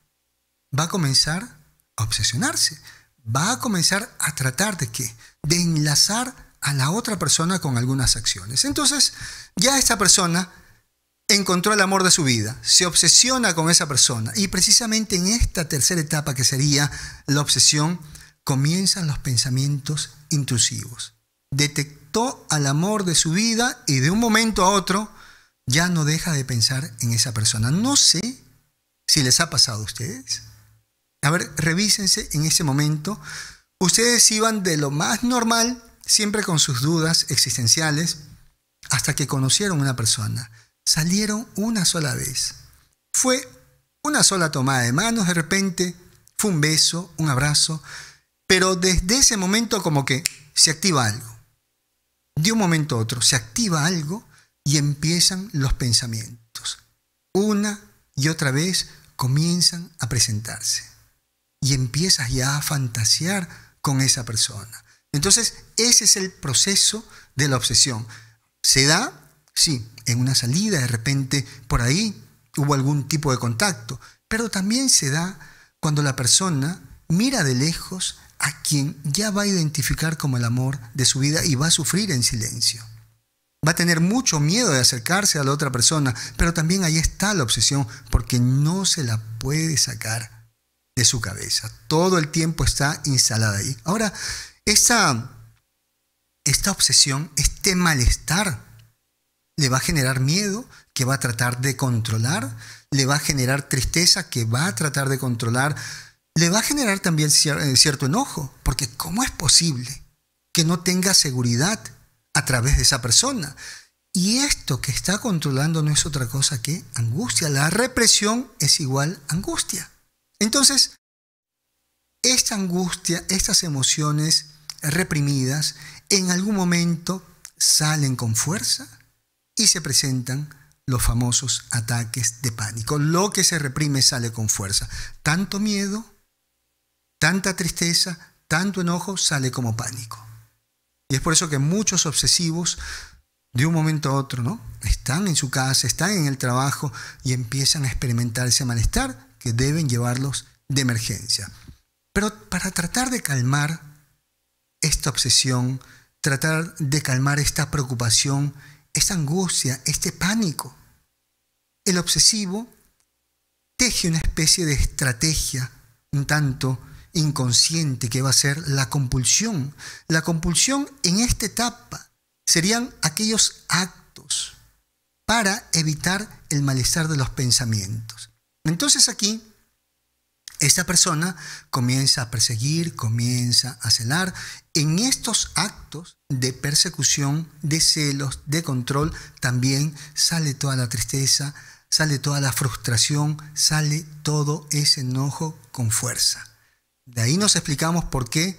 va a comenzar a obsesionarse, va a comenzar a tratar de ¿qué? De enlazar a la otra persona con algunas acciones. Entonces, ya esta persona encontró el amor de su vida, se obsesiona con esa persona, y precisamente en esta tercera etapa, que sería la obsesión, comienzan los pensamientos intrusivos. Detectó al amor de su vida y de un momento a otro ya no deja de pensar en esa persona. No sé si les ha pasado a ustedes. A ver, revísense en ese momento. Ustedes iban de lo más normal, siempre con sus dudas existenciales, hasta que conocieron a una persona. Salieron una sola vez. Fue una sola tomada de manos, de repente fue un beso, un abrazo, pero desde ese momento como que se activa algo. De un momento a otro se activa algo y empiezan los pensamientos. Una y otra vez comienzan a presentarse y empiezas ya a fantasear con esa persona. Entonces, ese es el proceso de la obsesión. ¿Se da? Sí, en una salida, de repente por ahí hubo algún tipo de contacto, pero también se da cuando la persona mira de lejos a quien ya va a identificar como el amor de su vida y va a sufrir en silencio. Va a tener mucho miedo de acercarse a la otra persona, pero también ahí está la obsesión, porque no se la puede sacar de su cabeza. Todo el tiempo está instalada ahí. Ahora, esta obsesión, este malestar, le va a generar miedo, que va a tratar de controlar, le va a generar tristeza, que va a tratar de controlar, le va a generar también cierto enojo, porque ¿cómo es posible que no tenga seguridad a través de esa persona? Y esto que está controlando no es otra cosa que angustia. La represión es igual a angustia. Entonces, esta angustia, estas emociones reprimidas, en algún momento salen con fuerza y se presentan los famosos ataques de pánico. Lo que se reprime sale con fuerza. Tanto miedo, tanta tristeza, tanto enojo sale como pánico. Y es por eso que muchos obsesivos de un momento a otro, ¿no? Están en su casa, están en el trabajo y empiezan a experimentar ese malestar que deben llevarlos de emergencia. Pero para tratar de calmar esta obsesión, tratar de calmar esta preocupación, esta angustia, este pánico, el obsesivo teje una especie de estrategia un tanto inconsciente que va a ser la compulsión. La compulsión en esta etapa serían aquellos actos para evitar el malestar de los pensamientos. Entonces aquí, esta persona comienza a perseguir, comienza a celar. En estos actos de persecución, de celos, de control, también sale toda la tristeza, sale toda la frustración, sale todo ese enojo con fuerza. De ahí nos explicamos por qué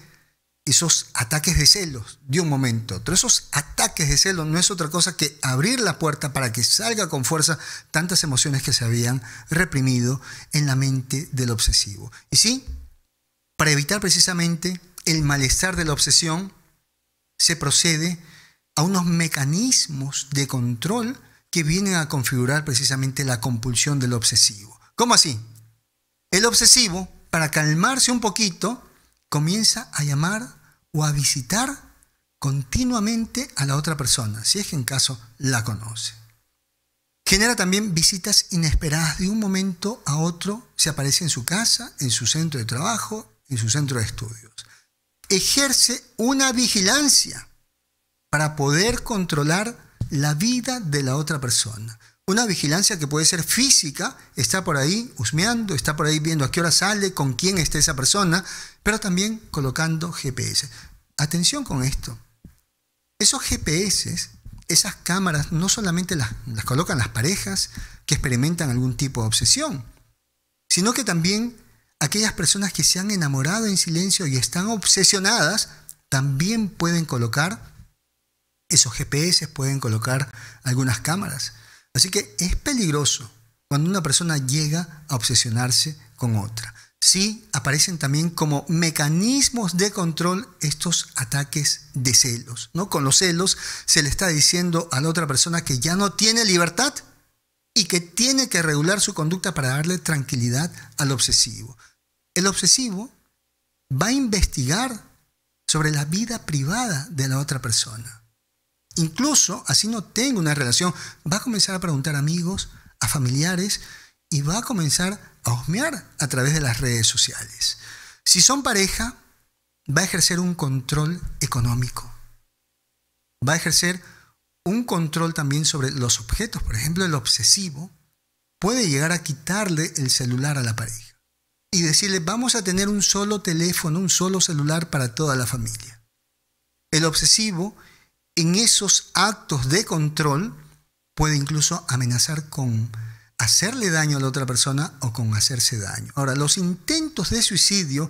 esos ataques de celos de un momento a otro. Esos ataques de celos no es otra cosa que abrir la puerta para que salga con fuerza tantas emociones que se habían reprimido en la mente del obsesivo. Y sí, para evitar precisamente el malestar de la obsesión, se procede a unos mecanismos de control que vienen a configurar precisamente la compulsión del obsesivo. ¿Cómo así? El obsesivo, para calmarse un poquito, comienza a llamar o a visitar continuamente a la otra persona, si es que en caso la conoce. Genera también visitas inesperadas. De un momento a otro se aparece en su casa, en su centro de trabajo, en su centro de estudios. Ejerce una vigilancia para poder controlar la vida de la otra persona. Una vigilancia que puede ser física, está por ahí husmeando, está por ahí viendo a qué hora sale, con quién está esa persona, pero también colocando GPS. Atención con esto. Esos GPS, esas cámaras, no solamente las colocan las parejas que experimentan algún tipo de obsesión, sino que también aquellas personas que se han enamorado en silencio y están obsesionadas, también pueden colocar esos GPS, pueden colocar algunas cámaras. Así que es peligroso cuando una persona llega a obsesionarse con otra. Sí, aparecen también como mecanismos de control estos ataques de celos, ¿no? Con los celos se le está diciendo a la otra persona que ya no tiene libertad y que tiene que regular su conducta para darle tranquilidad al obsesivo. El obsesivo va a investigar sobre la vida privada de la otra persona. Incluso, así no tenga una relación, va a comenzar a preguntar a amigos, a familiares, y va a comenzar a husmear a través de las redes sociales. Si son pareja, va a ejercer un control económico. Va a ejercer un control también sobre los objetos. Por ejemplo, el obsesivo puede llegar a quitarle el celular a la pareja y decirle, vamos a tener un solo teléfono, un solo celular para toda la familia. El obsesivo, en esos actos de control, puede incluso amenazar con hacerle daño a la otra persona o con hacerse daño. Ahora, los intentos de suicidio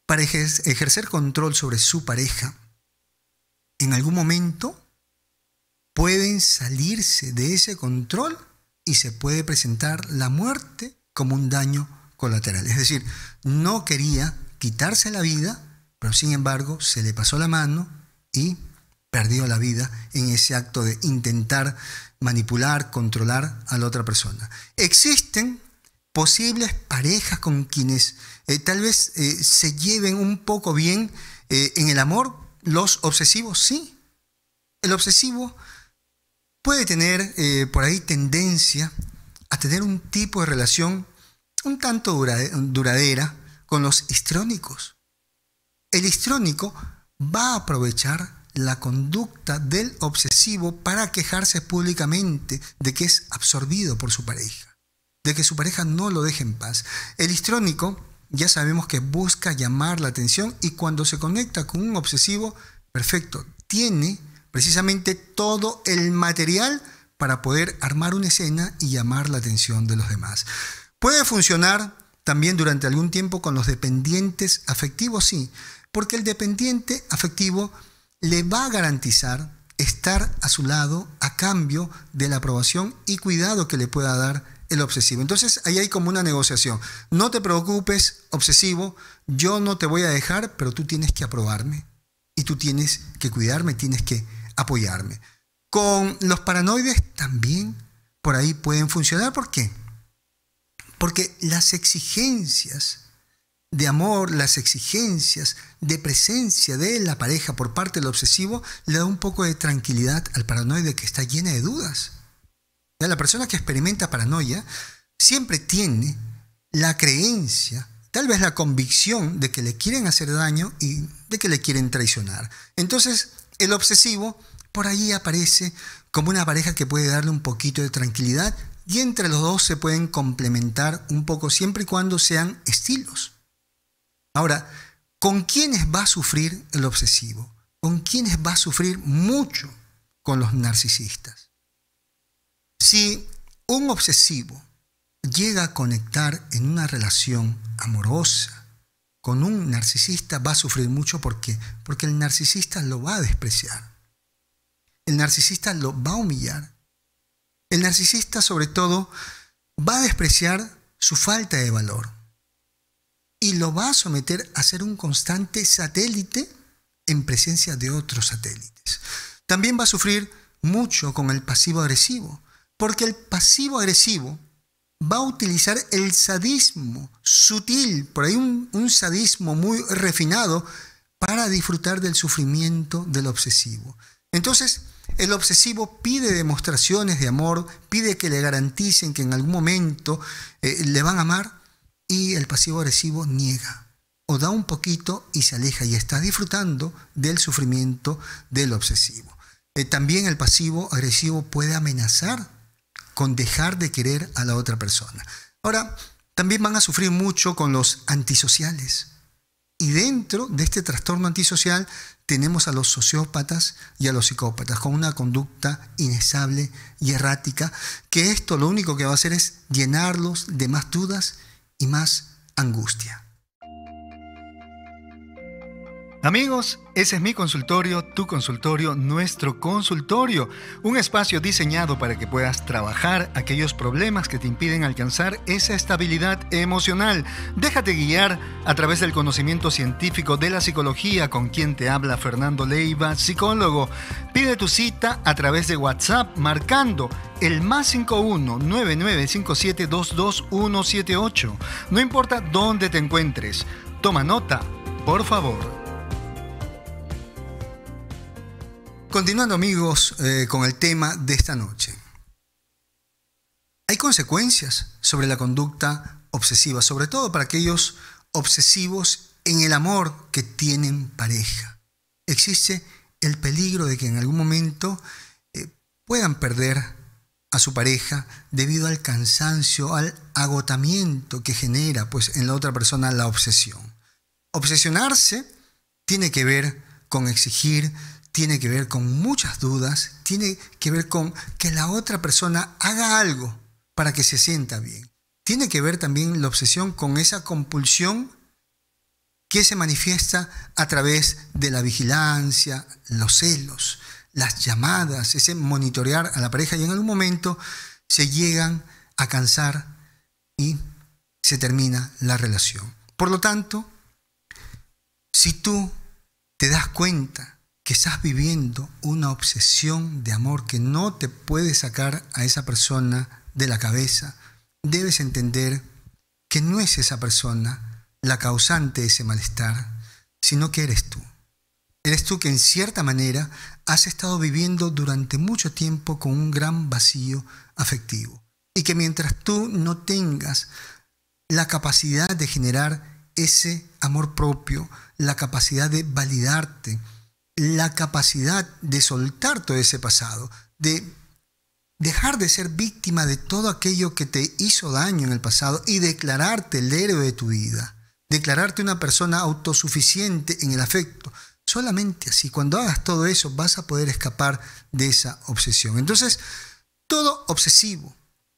para ejercer control sobre su pareja, en algún momento pueden salirse de ese control y se puede presentar la muerte como un daño colateral. Es decir, no quería quitarse la vida, pero sin embargo se le pasó la mano y perdió la vida en ese acto de intentar manipular, controlar a la otra persona. Existen posibles parejas con quienes tal vez se lleven un poco bien en el amor. Los obsesivos, sí. El obsesivo puede tener por ahí tendencia a tener un tipo de relación un tanto duradera con los histrónicos. El histrónico va a aprovechar la conducta del obsesivo para quejarse públicamente de que es absorbido por su pareja, de que su pareja no lo deje en paz. El histrónico ya sabemos que busca llamar la atención y cuando se conecta con un obsesivo, perfecto, tiene precisamente todo el material para poder armar una escena y llamar la atención de los demás. Puede funcionar también durante algún tiempo con los dependientes afectivos, sí, porque el dependiente afectivo le va a garantizar estar a su lado a cambio de la aprobación y cuidado que le pueda dar el obsesivo. Entonces ahí hay como una negociación. No te preocupes, obsesivo, yo no te voy a dejar, pero tú tienes que aprobarme y tú tienes que cuidarme, tienes que apoyarme. Con los paranoides también por ahí pueden funcionar. ¿Por qué? Porque las exigencias de amor, las exigencias de presencia de la pareja por parte del obsesivo le da un poco de tranquilidad al paranoide que está llena de dudas. La persona que experimenta paranoia siempre tiene la creencia, tal vez la convicción de que le quieren hacer daño y de que le quieren traicionar. Entonces, el obsesivo por ahí aparece como una pareja que puede darle un poquito de tranquilidad y entre los dos se pueden complementar un poco siempre y cuando sean estilos. Ahora, ¿con quiénes va a sufrir el obsesivo? ¿Con quiénes va a sufrir mucho? Con los narcisistas. Si un obsesivo llega a conectar en una relación amorosa con un narcisista, va a sufrir mucho. ¿Por qué? Porque el narcisista lo va a despreciar. El narcisista lo va a humillar. El narcisista, sobre todo, va a despreciar su falta de valor y lo va a someter a ser un constante satélite en presencia de otros satélites. También va a sufrir mucho con el pasivo agresivo, porque el pasivo agresivo va a utilizar el sadismo sutil, por ahí un sadismo muy refinado, para disfrutar del sufrimiento del obsesivo. Entonces, el obsesivo pide demostraciones de amor, pide que le garanticen que en algún momento le van a amar, y el pasivo agresivo niega o da un poquito y se aleja y está disfrutando del sufrimiento del obsesivo. También el pasivo agresivo puede amenazar con dejar de querer a la otra persona. Ahora, también van a sufrir mucho con los antisociales. Y dentro de este trastorno antisocial tenemos a los sociópatas y a los psicópatas con una conducta inestable y errática, que esto lo único que va a hacer es llenarlos de más dudas y más angustia. Amigos, ese es mi consultorio, tu consultorio, nuestro consultorio. Un espacio diseñado para que puedas trabajar aquellos problemas que te impiden alcanzar esa estabilidad emocional. Déjate guiar a través del conocimiento científico de la psicología, con quien te habla Fernando Leiva, psicólogo. Pide tu cita a través de WhatsApp marcando el +51 9957 22178. No importa dónde te encuentres. Toma nota, por favor. Continuando, amigos, con el tema de esta noche. Hay consecuencias sobre la conducta obsesiva, sobre todo para aquellos obsesivos en el amor que tienen pareja. Existe el peligro de que en algún momento puedan perder a su pareja debido al cansancio, al agotamiento que genera pues, en la otra persona la obsesión. Obsesionarse tiene que ver con exigir, tiene que ver con muchas dudas, tiene que ver con que la otra persona haga algo para que se sienta bien. Tiene que ver también la obsesión con esa compulsión que se manifiesta a través de la vigilancia, los celos, las llamadas, ese monitorear a la pareja, y en algún momento se llegan a cansar y se termina la relación. Por lo tanto, si tú te das cuenta que estás viviendo una obsesión de amor que no te puede sacar a esa persona de la cabeza, debes entender que no es esa persona la causante de ese malestar, sino que eres tú. Eres tú que en cierta manera has estado viviendo durante mucho tiempo con un gran vacío afectivo, y que mientras tú no tengas la capacidad de generar ese amor propio, la capacidad de validarte, la capacidad de soltar todo ese pasado, de dejar de ser víctima de todo aquello que te hizo daño en el pasado y declararte el héroe de tu vida, declararte una persona autosuficiente en el afecto. Solamente así, cuando hagas todo eso, vas a poder escapar de esa obsesión. Entonces, todo obsesivo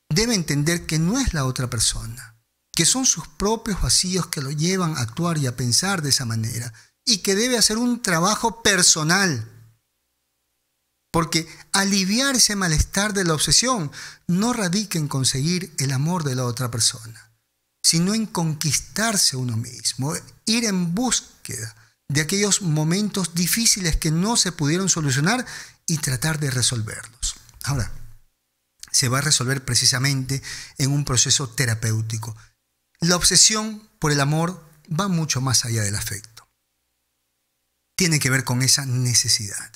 debe entender que no es la otra persona, que son sus propios vacíos que lo llevan a actuar y a pensar de esa manera, y que debe hacer un trabajo personal. Porque aliviar ese malestar de la obsesión no radica en conseguir el amor de la otra persona, sino en conquistarse uno mismo, ir en búsqueda de aquellos momentos difíciles que no se pudieron solucionar y tratar de resolverlos. Ahora, se va a resolver precisamente en un proceso terapéutico. La obsesión por el amor va mucho más allá del afecto. Tiene que ver con esa necesidad.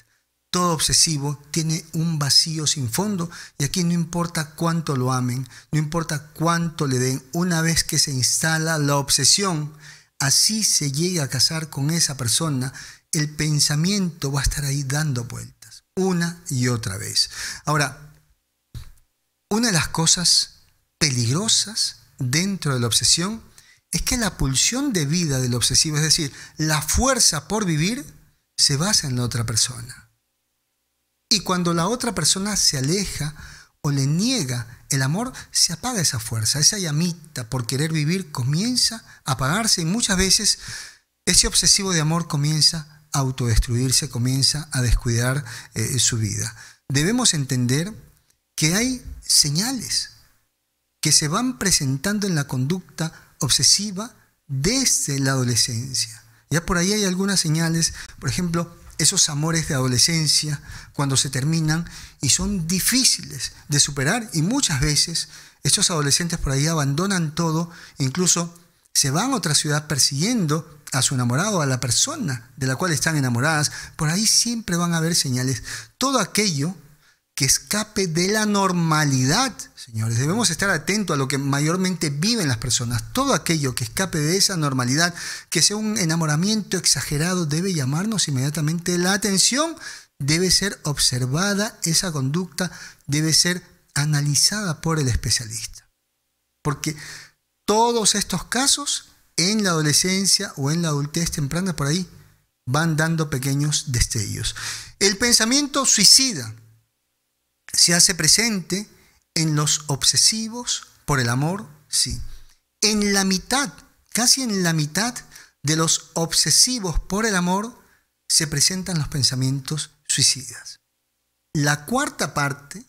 Todo obsesivo tiene un vacío sin fondo y aquí no importa cuánto lo amen, no importa cuánto le den, una vez que se instala la obsesión, así se llega a casar con esa persona, el pensamiento va a estar ahí dando vueltas, una y otra vez. Ahora, una de las cosas peligrosas dentro de la obsesión es que la pulsión de vida del obsesivo, es decir, la fuerza por vivir, se basa en la otra persona. Y cuando la otra persona se aleja o le niega el amor, se apaga esa fuerza, esa llamita por querer vivir comienza a apagarse y muchas veces ese obsesivo de amor comienza a autodestruirse, comienza a descuidar su vida. Debemos entender que hay señales que se van presentando en la conducta obsesiva desde la adolescencia. Ya por ahí hay algunas señales, por ejemplo, esos amores de adolescencia cuando se terminan y son difíciles de superar y muchas veces estos adolescentes por ahí abandonan todo, incluso se van a otra ciudad persiguiendo a su enamorado, a la persona de la cual están enamoradas. Por ahí siempre van a haber señales. Todo aquello que escape de la normalidad, señores, debemos estar atentos a lo que mayormente viven las personas. Todo aquello que escape de esa normalidad, que sea un enamoramiento exagerado, debe llamarnos inmediatamente la atención, debe ser observada esa conducta, debe ser analizada por el especialista. Porque todos estos casos en la adolescencia o en la adultez temprana por ahí van dando pequeños destellos. El pensamiento suicida se hace presente en los obsesivos por el amor, sí. En la mitad, casi en la mitad de los obsesivos por el amor se presentan los pensamientos suicidas. La cuarta parte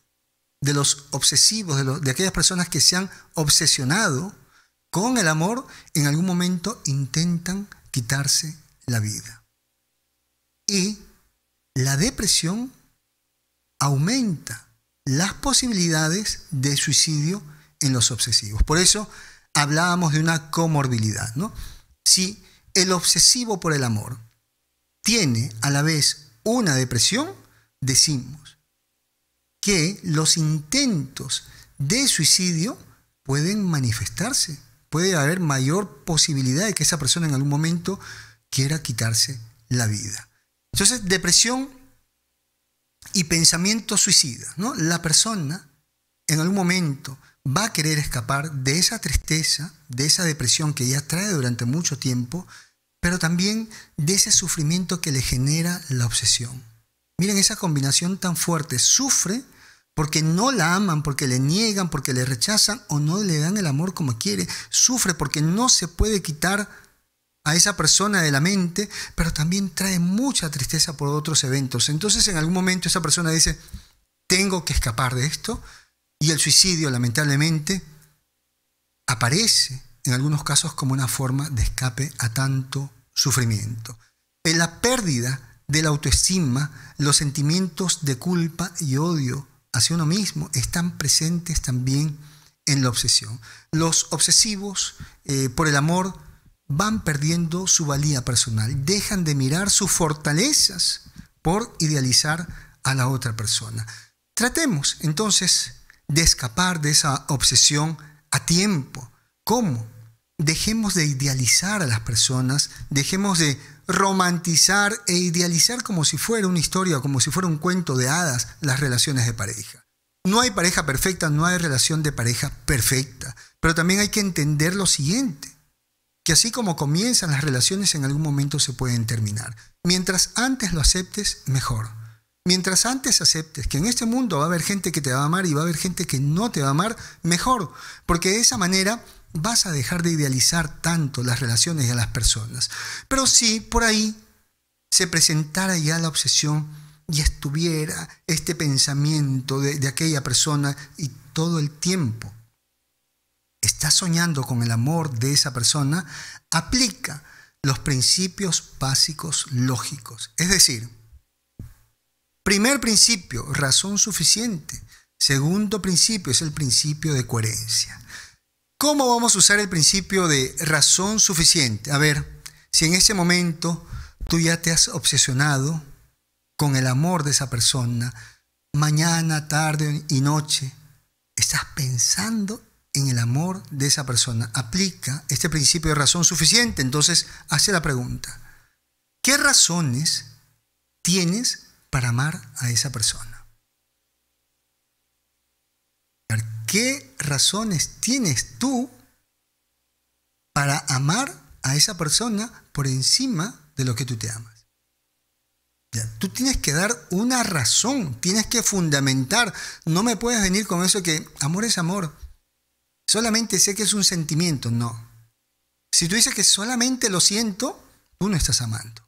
de los obsesivos, de aquellas personas que se han obsesionado con el amor, en algún momento intentan quitarse la vida. Y la depresión aumenta las posibilidades de suicidio en los obsesivos. Por eso hablábamos de una comorbilidad, ¿no? Si el obsesivo por el amor tiene a la vez una depresión, decimos que los intentos de suicidio pueden manifestarse. Puede haber mayor posibilidad de que esa persona en algún momento quiera quitarse la vida. Entonces, depresión y pensamiento suicida, ¿no? La persona en algún momento va a querer escapar de esa tristeza, de esa depresión que ya trae durante mucho tiempo, pero también de ese sufrimiento que le genera la obsesión. Miren esa combinación tan fuerte. Sufre porque no la aman, porque le niegan, porque le rechazan o no le dan el amor como quiere. Sufre porque no se puede quitar a esa persona de la mente, pero también trae mucha tristeza por otros eventos. Entonces en algún momento esa persona dice, tengo que escapar de esto, y el suicidio lamentablemente aparece en algunos casos como una forma de escape a tanto sufrimiento. En la pérdida de la autoestima, los sentimientos de culpa y odio hacia uno mismo están presentes también en la obsesión. Los obsesivos por el amor van perdiendo su valía personal, dejan de mirar sus fortalezas por idealizar a la otra persona. Tratemos entonces de escapar de esa obsesión a tiempo. ¿Cómo? Dejemos de idealizar a las personas, dejemos de romantizar e idealizar como si fuera una historia, como si fuera un cuento de hadas, las relaciones de pareja. No hay pareja perfecta, no hay relación de pareja perfecta, pero también hay que entender lo siguiente, que así como comienzan las relaciones, en algún momento se pueden terminar. Mientras antes lo aceptes, mejor. Mientras antes aceptes que en este mundo va a haber gente que te va a amar y va a haber gente que no te va a amar, mejor, porque de esa manera vas a dejar de idealizar tanto las relaciones y a las personas. Pero si por ahí se presentara ya la obsesión y estuviera este pensamiento de aquella persona y todo el tiempo estás soñando con el amor de esa persona, aplica los principios básicos lógicos. Es decir, Primer principio, razón suficiente. Segundo principio es el principio de coherencia. ¿Cómo vamos a usar el principio de razón suficiente? A ver, si en ese momento tú ya te has obsesionado con el amor de esa persona, mañana, tarde y noche, estás pensando en el amor de esa persona. Aplica este principio de razón suficiente. Entonces, hace la pregunta: ¿qué razones tienes para amar a esa persona? ¿Qué razones tienes tú para amar a esa persona por encima de lo que tú te amas? Ya, tú tienes que dar una razón, tienes que fundamentar. No me puedes venir con eso que amor es amor. Solamente sé que es un sentimiento. No. Si tú dices que solamente lo siento, tú no estás amando.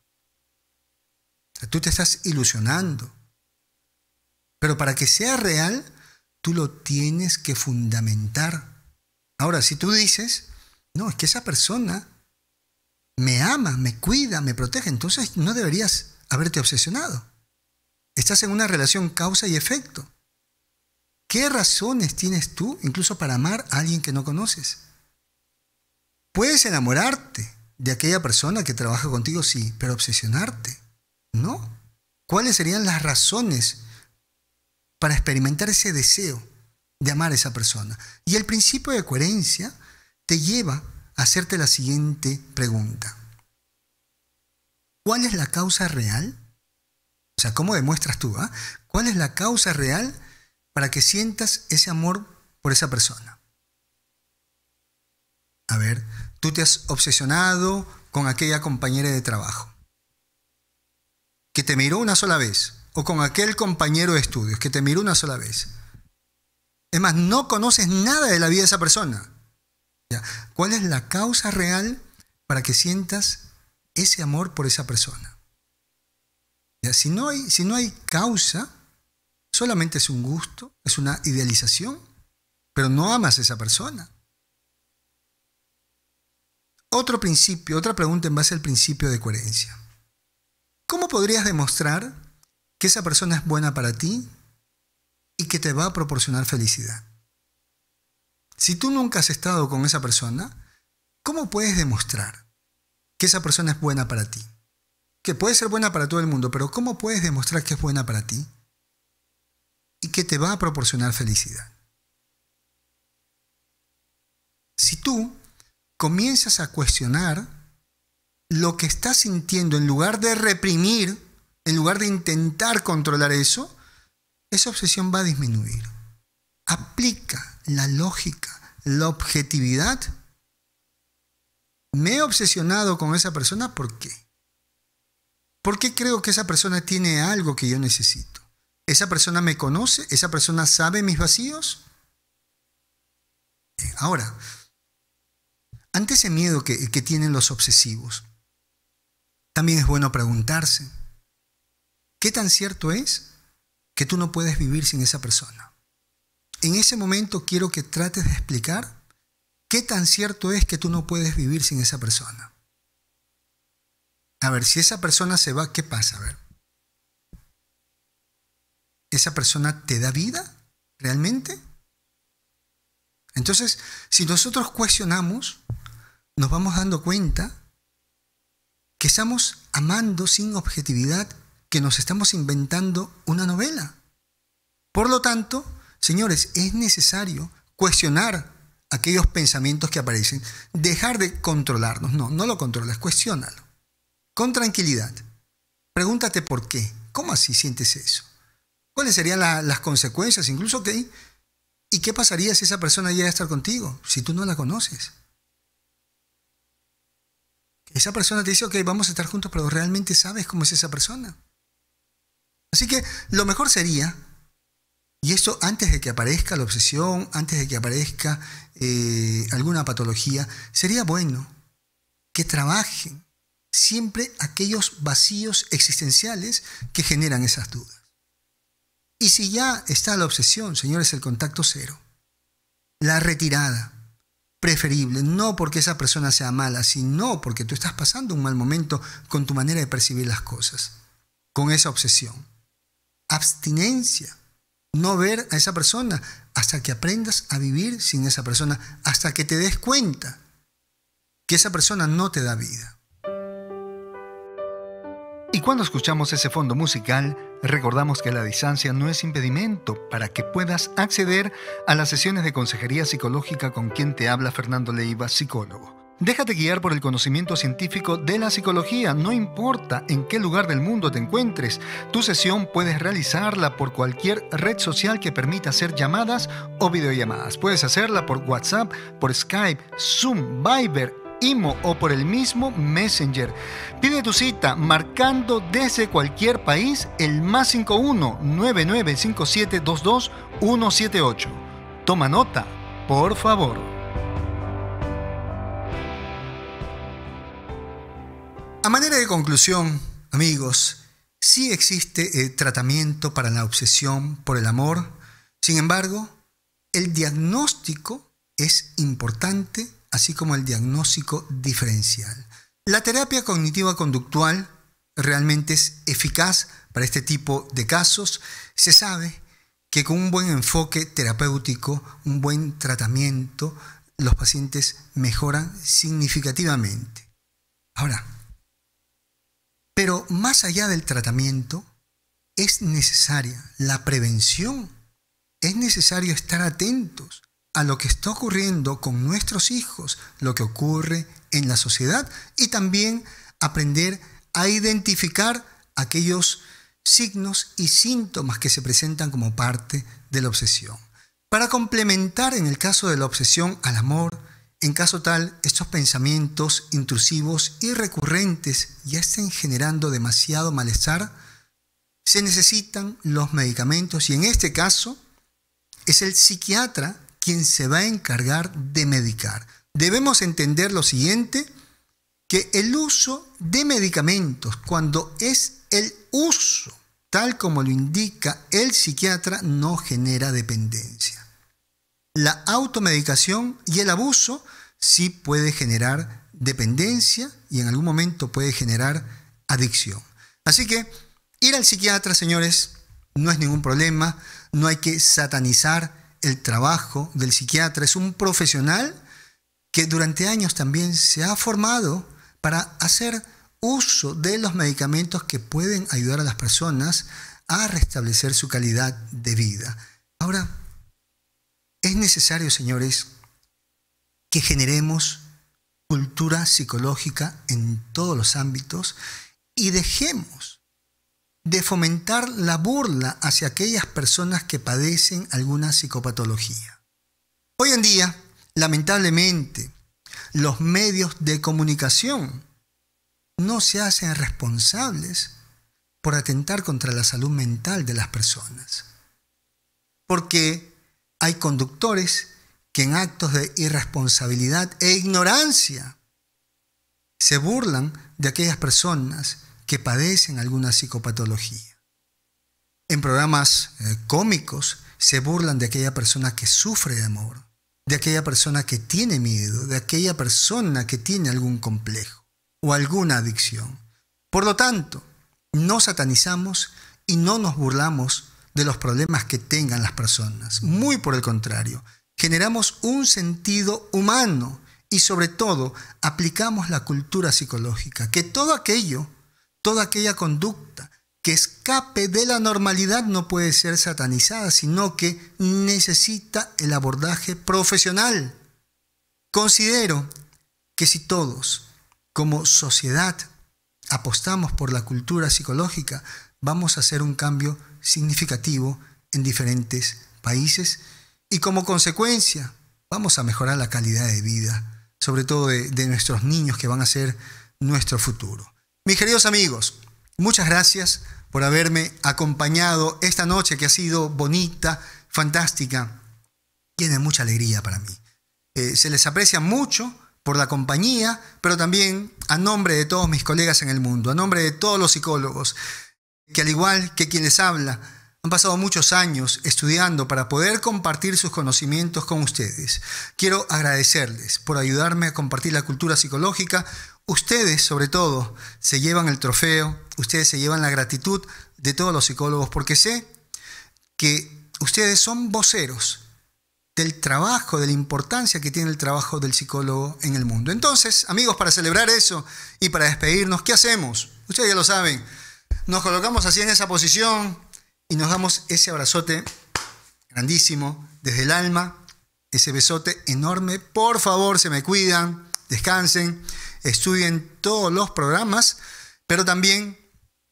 O sea, tú te estás ilusionando. Pero para que sea real, tú lo tienes que fundamentar. Ahora, si tú dices, no, es que esa persona me ama, me cuida, me protege, entonces no deberías haberte obsesionado. Estás en una relación causa y efecto. ¿Qué razones tienes tú incluso para amar a alguien que no conoces? Puedes enamorarte de aquella persona que trabaja contigo, sí, pero obsesionarte, ¿no? ¿Cuáles serían las razones para experimentar ese deseo de amar a esa persona? Y el principio de coherencia te lleva a hacerte la siguiente pregunta: ¿cuál es la causa real? O sea, ¿cómo demuestras tú? ¿Cuál es la causa real para que sientas ese amor por esa persona? A ver, tú te has obsesionado con aquella compañera de trabajo que te miró una sola vez, o con aquel compañero de estudios que te miró una sola vez. Es más, no conoces nada de la vida de esa persona. ¿Ya? ¿Cuál es la causa real para que sientas ese amor por esa persona? ¿Ya? Si no hay causa, solamente es un gusto, es una idealización, pero no amas a esa persona. Otro principio, otra pregunta en base al principio de coherencia: ¿cómo podrías demostrar que esa persona es buena para ti y que te va a proporcionar felicidad? Si tú nunca has estado con esa persona, ¿cómo puedes demostrar que esa persona es buena para ti? Que puede ser buena para todo el mundo, pero ¿cómo puedes demostrar que es buena para ti y que te va a proporcionar felicidad? Si tú comienzas a cuestionar lo que estás sintiendo, en lugar de reprimir, en lugar de intentar controlar eso, esa obsesión va a disminuir. Aplica la lógica, la objetividad. Me he obsesionado con esa persona, ¿por qué? ¿Por qué creo que esa persona tiene algo que yo necesito? ¿Esa persona me conoce? ¿Esa persona sabe mis vacíos? Ahora, ante ese miedo que tienen los obsesivos, también es bueno preguntarse: ¿qué tan cierto es que tú no puedes vivir sin esa persona? En ese momento quiero que trates de explicar qué tan cierto es que tú no puedes vivir sin esa persona. A ver, si esa persona se va, ¿qué pasa? A ver, ¿esa persona te da vida realmente? Entonces, si nosotros cuestionamos, nos vamos dando cuenta que estamos amando sin objetividad, que nos estamos inventando una novela. Por lo tanto, señores, es necesario cuestionar aquellos pensamientos que aparecen, dejar de controlarnos. No lo controles, cuestiónalo. Con tranquilidad. Pregúntate por qué. ¿Cómo así sientes eso? ¿Cuáles serían las consecuencias? Incluso, ¿qué? ¿Y qué pasaría si esa persona llega a estar contigo, si tú no la conoces? Esa persona te dice, ok, vamos a estar juntos, pero ¿realmente sabes cómo es esa persona? Así que lo mejor sería, y esto antes de que aparezca la obsesión, antes de que aparezca alguna patología, sería bueno que trabajen siempre aquellos vacíos existenciales que generan esas dudas. Y si ya está la obsesión, señores, el contacto cero, la retirada, preferible, no porque esa persona sea mala, sino porque tú estás pasando un mal momento con tu manera de percibir las cosas, con esa obsesión. abstinencia, no ver a esa persona hasta que aprendas a vivir sin esa persona, hasta que te des cuenta que esa persona no te da vida. Y cuando escuchamos ese fondo musical, recordamos que la distancia no es impedimento para que puedas acceder a las sesiones de consejería psicológica con quien te habla Fernando Leiva, psicólogo. Déjate guiar por el conocimiento científico de la psicología, no importa en qué lugar del mundo te encuentres. Tu sesión puedes realizarla por cualquier red social que permita hacer llamadas o videollamadas. Puedes hacerla por WhatsApp, por Skype, Zoom, Viber, Imo o por el mismo Messenger. Pide tu cita marcando desde cualquier país el +51 995722 178. Toma nota, por favor. A manera de conclusión, amigos, sí existe tratamiento para la obsesión por el amor. Sin embargo, el diagnóstico es importante, así como el diagnóstico diferencial. La terapia cognitiva conductual realmente es eficaz para este tipo de casos. Se sabe que con un buen enfoque terapéutico, un buen tratamiento, los pacientes mejoran significativamente. Ahora, pero más allá del tratamiento, es necesaria la prevención. Es necesario estar atentos a lo que está ocurriendo con nuestros hijos, lo que ocurre en la sociedad, y también aprender a identificar aquellos signos y síntomas que se presentan como parte de la obsesión. Para complementar en el caso de la obsesión al amor, en caso tal, estos pensamientos intrusivos y recurrentes ya estén generando demasiado malestar, se necesitan los medicamentos y en este caso es el psiquiatra quien se va a encargar de medicar. Debemos entender lo siguiente, que el uso de medicamentos, cuando es el uso tal como lo indica el psiquiatra, no genera dependencia. La automedicación y el abuso sí puede generar dependencia y en algún momento puede generar adicción. Así que ir al psiquiatra, señores, no es ningún problema, no hay que satanizar el trabajo del psiquiatra. Es un profesional que durante años también se ha formado para hacer uso de los medicamentos que pueden ayudar a las personas a restablecer su calidad de vida. Ahora, es necesario, señores, que generemos cultura psicológica en todos los ámbitos y dejemos de fomentar la burla hacia aquellas personas que padecen alguna psicopatología. Hoy en día, lamentablemente, los medios de comunicación no se hacen responsables por atentar contra la salud mental de las personas. Porque hay conductores que en actos de irresponsabilidad e ignorancia se burlan de aquellas personas que padecen alguna psicopatología. En programas cómicos se burlan de aquella persona que sufre de amor, de aquella persona que tiene miedo, de aquella persona que tiene algún complejo o alguna adicción. Por lo tanto, no satanizamos y no nos burlamos de los problemas que tengan las personas. Muy por el contrario, generamos un sentido humano y sobre todo aplicamos la cultura psicológica, que toda aquella conducta que escape de la normalidad no puede ser satanizada, sino que necesita el abordaje profesional. Considero que si todos, como sociedad, apostamos por la cultura psicológica, vamos a hacer un cambio significativo en diferentes países y como consecuencia vamos a mejorar la calidad de vida, sobre todo de nuestros niños que van a ser nuestro futuro. Mis queridos amigos, muchas gracias por haberme acompañado esta noche que ha sido bonita, fantástica, llena de mucha alegría para mí. Se les aprecia mucho por la compañía, pero también a nombre de todos mis colegas en el mundo, a nombre de todos los psicólogos, que al igual que quien les habla, Han pasado muchos años estudiando para poder compartir sus conocimientos con ustedes. Quiero agradecerles por ayudarme a compartir la cultura psicológica. Ustedes, sobre todo, se llevan el trofeo, ustedes se llevan la gratitud de todos los psicólogos, porque sé que ustedes son voceros del trabajo, de la importancia que tiene el trabajo del psicólogo en el mundo. Entonces, amigos, para celebrar eso y para despedirnos, ¿qué hacemos? Ustedes ya lo saben, nos colocamos así en esa posición y nos damos ese abrazote grandísimo desde el alma, ese besote enorme. Por favor, se me cuidan, descansen, estudien todos los programas, pero también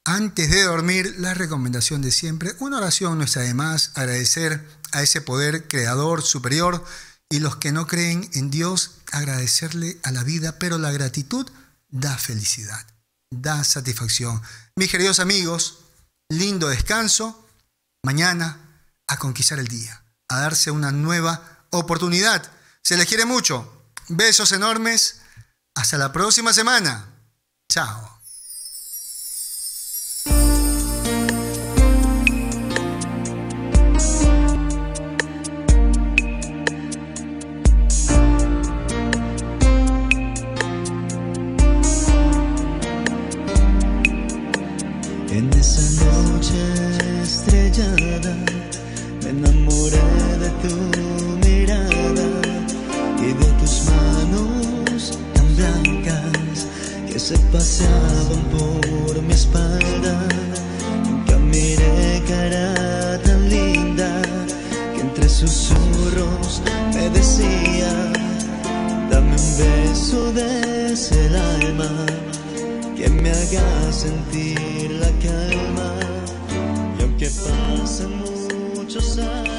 antes de dormir, la recomendación de siempre, una oración no está de más, agradecer a ese poder creador superior, y los que no creen en Dios, agradecerle a la vida, pero la gratitud da felicidad, da satisfacción. Mis queridos amigos, lindo descanso, mañana a conquistar el día, a darse una nueva oportunidad. Se les quiere mucho, besos enormes, hasta la próxima semana. Chao. En esa noche estrellada me enamoré de tu mirada y de tus manos tan blancas que se paseaban por mi espalda. Nunca miré cara tan linda que entre susurros me decía: dame un beso desde el alma que me haga sentir la calma. Y aunque pasen muchos años,